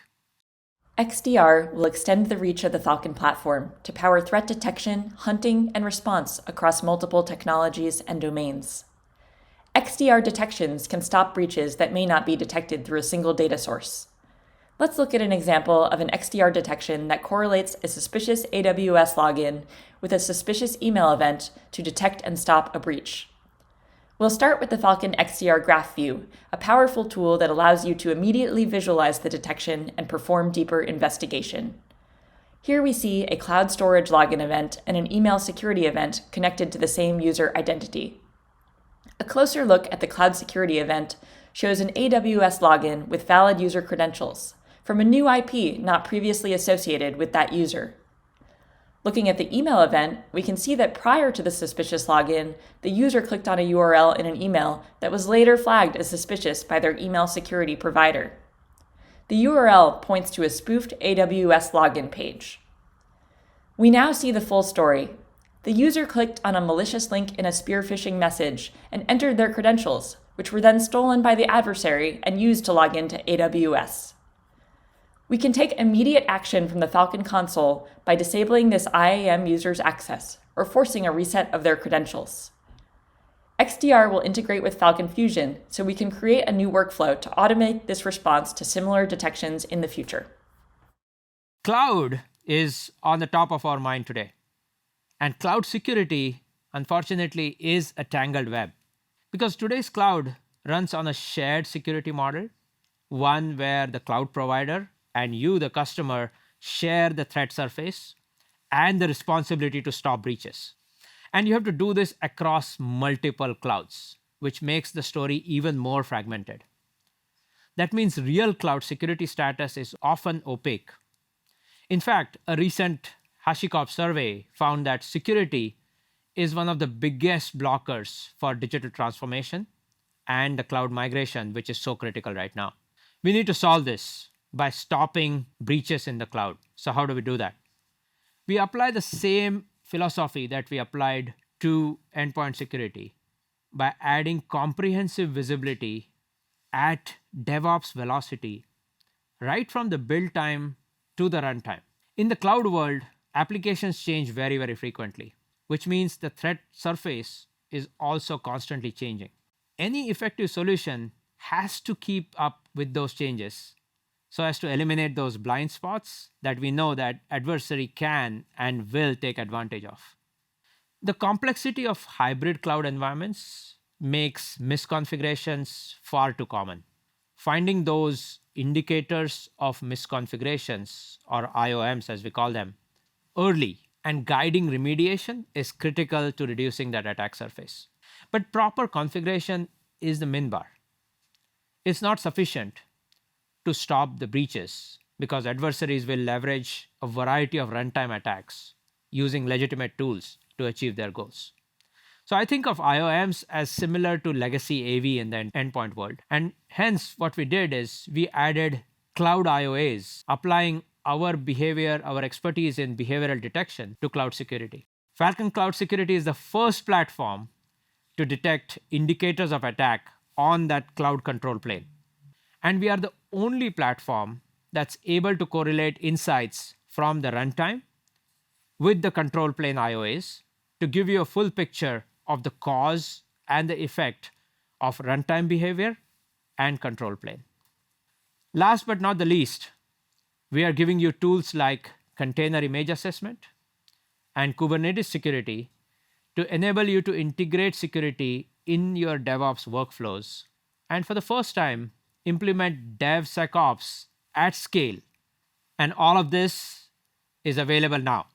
XDR will extend the reach of the Fal.Con platform to power threat detection, hunting, and response across multiple technologies and domains. XDR detections can stop breaches that may not be detected through a single data source. Let's look at an example of an XDR detection that correlates a suspicious AWS login with a suspicious email event to detect and stop a breach. We'll start with the Fal.Con XDR Graph View, a powerful tool that allows you to immediately visualize the detection and perform deeper investigation. Here we see a cloud storage login event and an email security event connected to the same user identity. A closer look at the cloud security event shows an AWS login with valid user credentials from a new IP not previously associated with that user. Looking at the email event, we can see that prior to the suspicious login, the user clicked on a URL in an email that was later flagged as suspicious by their email security provider. The URL points to a spoofed AWS login page. We now see the full story. The user clicked on a malicious link in a spear phishing message and entered their credentials, which were then stolen by the adversary and used to log into AWS. We can take immediate action from the Fal.Con console by disabling this IAM user's access or forcing a reset of their credentials. XDR will integrate with Fal.Con Fusion so we can create a new workflow to automate this response to similar detections in the future. Cloud is on the top of our mind today. And cloud security, unfortunately, is a tangled web. Because today's cloud runs on a shared security model, one where the cloud provider and you, the customer, share the threat surface and the responsibility to stop breaches. And you have to do this across multiple clouds, which makes the story even more fragmented. That means real cloud security status is often opaque. In fact, a recent HashiCorp survey found that security is one of the biggest blockers for digital transformation and the cloud migration, which is so critical right now. We need to solve this by stopping breaches in the cloud. So how do we do that? We apply the same philosophy that we applied to endpoint security, by adding comprehensive visibility at DevOps velocity, right from the build time to the runtime. In the cloud world, applications change very, very frequently, which means the threat surface is also constantly changing. Any effective solution has to keep up with those changes so as to eliminate those blind spots that we know that adversary can and will take advantage of. The complexity of hybrid cloud environments makes misconfigurations far too common. Finding those indicators of misconfigurations, or IOMs as we call them, early and guiding remediation is critical to reducing that attack surface. But proper configuration is the min bar. It's not sufficient to stop the breaches because adversaries will leverage a variety of runtime attacks using legitimate tools to achieve their goals. So I think of IOMs as similar to legacy AV in the endpoint world. And hence what we did is we added cloud IOAs, applying our behavior, our expertise in behavioral detection to cloud security. Fal.Con Cloud Security is the first platform to detect indicators of attack on that cloud control plane. And we are the only platform that's able to correlate insights from the runtime with the control plane IOAs to give you a full picture of the cause and the effect of runtime behavior and control plane. Last but not the least, we are giving you tools like container image assessment and Kubernetes security to enable you to integrate security in your DevOps workflows, and for the first time, implement DevSecOps at scale. And all of this is available now.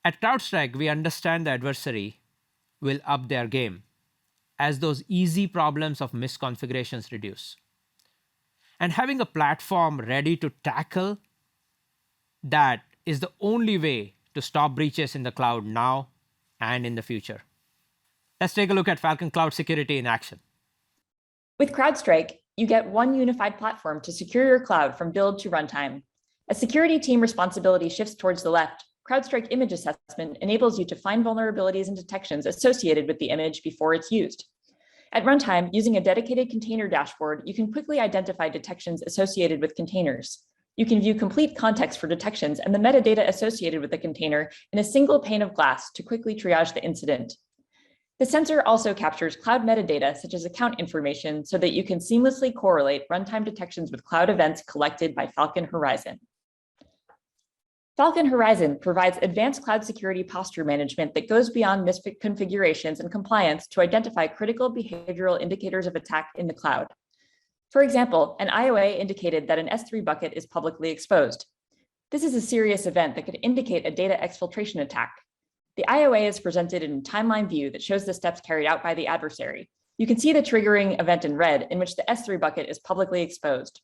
At CrowdStrike, we understand the adversary will up their game as those easy problems of misconfigurations reduce. And having a platform ready to tackle that is the only way to stop breaches in the cloud now and in the future. Let's take a look at Fal.Con Cloud Security in action. With CrowdStrike, you get one unified platform to secure your cloud from build to runtime. As security team responsibility shifts towards the left, CrowdStrike image assessment enables you to find vulnerabilities and detections associated with the image before it's used. At runtime, using a dedicated container dashboard, you can quickly identify detections associated with containers. You can view complete context for detections and the metadata associated with the container in a single pane of glass to quickly triage the incident. The sensor also captures cloud metadata, such as account information, so that you can seamlessly correlate runtime detections with cloud events collected by Fal.Con Horizon. Fal.Con Horizon provides advanced cloud security posture management that goes beyond misconfigurations and compliance to identify critical behavioral indicators of attack in the cloud. For example, an IOA indicated that an S3 bucket is publicly exposed. This is a serious event that could indicate a data exfiltration attack. The IOA is presented in a timeline view that shows the steps carried out by the adversary. You can see the triggering event in red, in which the S3 bucket is publicly exposed.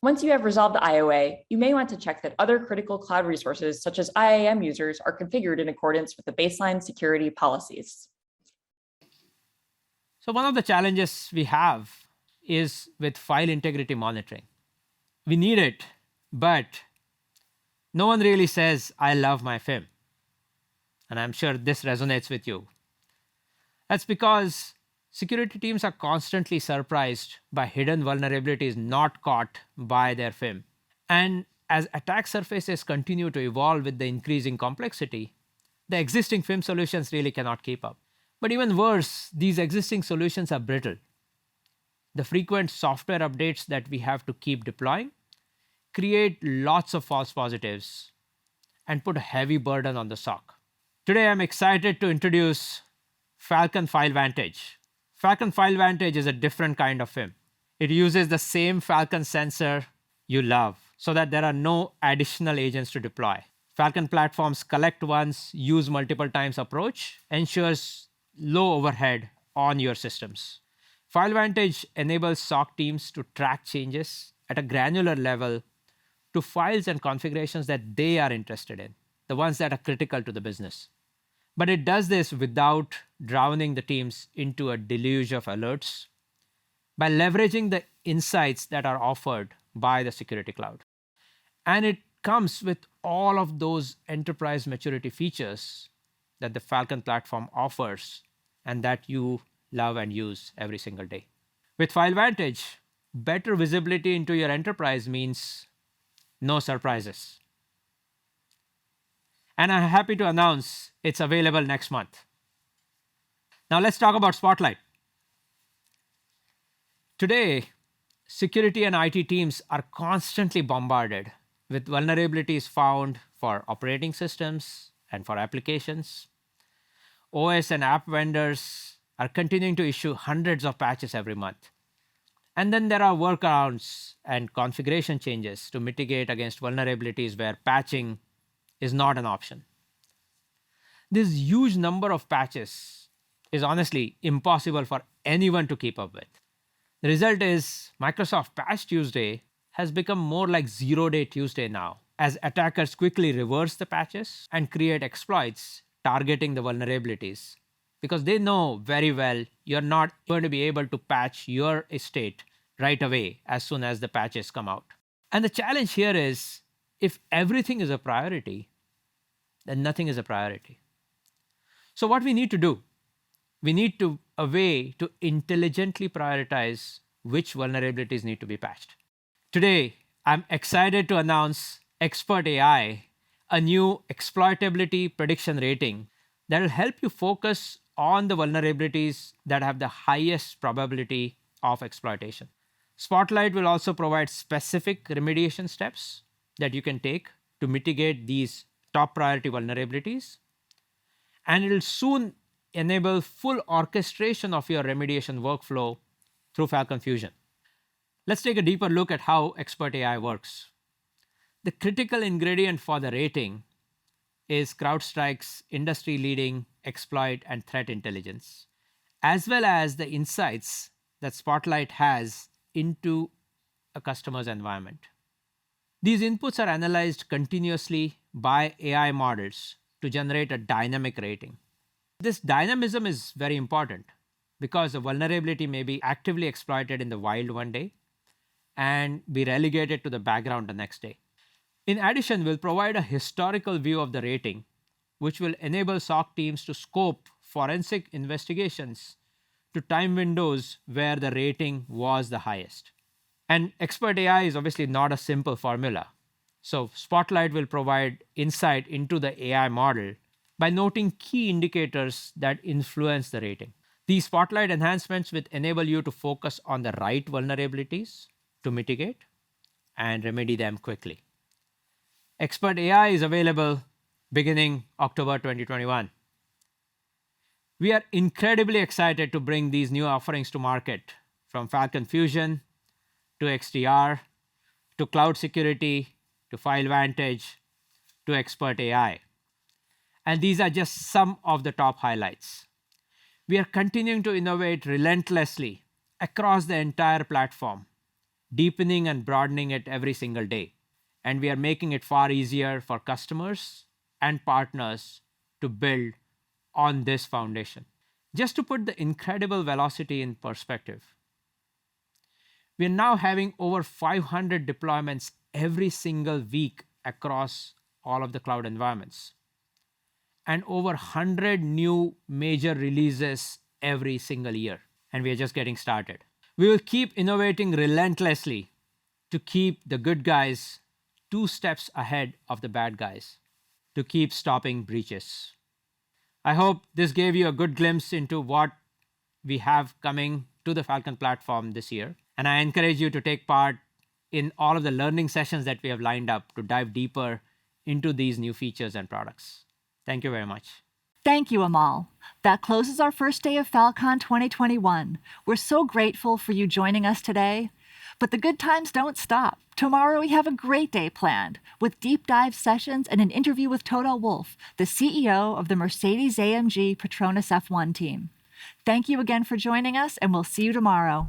Once you have resolved the IOA, you may want to check that other critical cloud resources, such as IAM users, are configured in accordance with the baseline security policies. So one of the challenges we have is with file integrity monitoring. We need it, but no one really says, I love my FIM. And I'm sure this resonates with you. That's because security teams are constantly surprised by hidden vulnerabilities not caught by their FIM. And as attack surfaces continue to evolve with the increasing complexity, the existing FIM solutions really cannot keep up. But even worse, these existing solutions are brittle. The frequent software updates that we have to keep deploying create lots of false positives and put a heavy burden on the SOC. Today, I'm excited to introduce Fal.Con FileVantage. Fal.Con FileVantage is a different kind of FIM. It uses the same Fal.Con sensor you love so that there are no additional agents to deploy. Fal.Con platforms collect once, use multiple times approach ensures low overhead on your systems. FileVantage enables SOC teams to track changes at a granular level to files and configurations that they are interested in, the ones that are critical to the business. But it does this without drowning the teams into a deluge of alerts by leveraging the insights that are offered by the security cloud. And it comes with all of those enterprise maturity features that the Fal.Con platform offers and that you love and use every single day. With FileVantage, better visibility into your enterprise means no surprises. And I'm happy to announce it's available next month. Now let's talk about Spotlight. Today, security and IT teams are constantly bombarded with vulnerabilities found for operating systems and for applications. OS and app vendors are continuing to issue hundreds of patches every month. And then there are workarounds and configuration changes to mitigate against vulnerabilities where patching is not an option. This huge number of patches is honestly impossible for anyone to keep up with. The result is Microsoft Patch Tuesday has become more like zero-day Tuesday now, as attackers quickly reverse the patches and create exploits targeting the vulnerabilities, because they know very well you're not going to be able to patch your estate right away as soon as the patches come out. And the challenge here is, if everything is a priority, then nothing is a priority. So what we need to do, we need a way to intelligently prioritize which vulnerabilities need to be patched. Today, I'm excited to announce Expert AI, a new exploitability prediction rating that will help you focus on the vulnerabilities that have the highest probability of exploitation. Spotlight will also provide specific remediation steps that you can take to mitigate these top priority vulnerabilities, and it will soon enable full orchestration of your remediation workflow through Fal.Con Fusion. Let's take a deeper look at how Expert AI works. The critical ingredient for the rating is CrowdStrike's industry-leading exploit and threat intelligence, as well as the insights that Spotlight has into a customer's environment. These inputs are analyzed continuously by AI models to generate a dynamic rating. This dynamism is very important because a vulnerability may be actively exploited in the wild one day and be relegated to the background the next day. In addition, we'll provide a historical view of the rating, which will enable SOC teams to scope forensic investigations to time windows where the rating was the highest. And Expert AI is obviously not a simple formula. So Spotlight will provide insight into the AI model by noting key indicators that influence the rating. These Spotlight enhancements will enable you to focus on the right vulnerabilities to mitigate and remedy them quickly. Expert AI is available beginning October 2021. We are incredibly excited to bring these new offerings to market, from Fal.Con Fusion to XDR to cloud security to FileVantage to Expert AI. And these are just some of the top highlights. We are continuing to innovate relentlessly across the entire platform, deepening and broadening it every single day. And we are making it far easier for customers and partners to build on this foundation. Just to put the incredible velocity in perspective, we are now having over 500 deployments every single week across all of the cloud environments, and over 100 new major releases every single year. And we are just getting started. We will keep innovating relentlessly to keep the good guys 2 steps ahead of the bad guys, to keep stopping breaches. I hope this gave you a good glimpse into what we have coming to the Fal.Con platform this year. And I encourage you to take part in all of the learning sessions that we have lined up to dive deeper into these new features and products. Thank you very much. Thank you, Amol. That closes our first day of Fal.Con 2021. We're so grateful for you joining us today. But the good times don't stop. Tomorrow we have a great day planned with deep dive sessions and an interview with Total Wolff, the CEO of the Mercedes-AMG Petronas F1 team. Thank you again for joining us, and we'll see you tomorrow.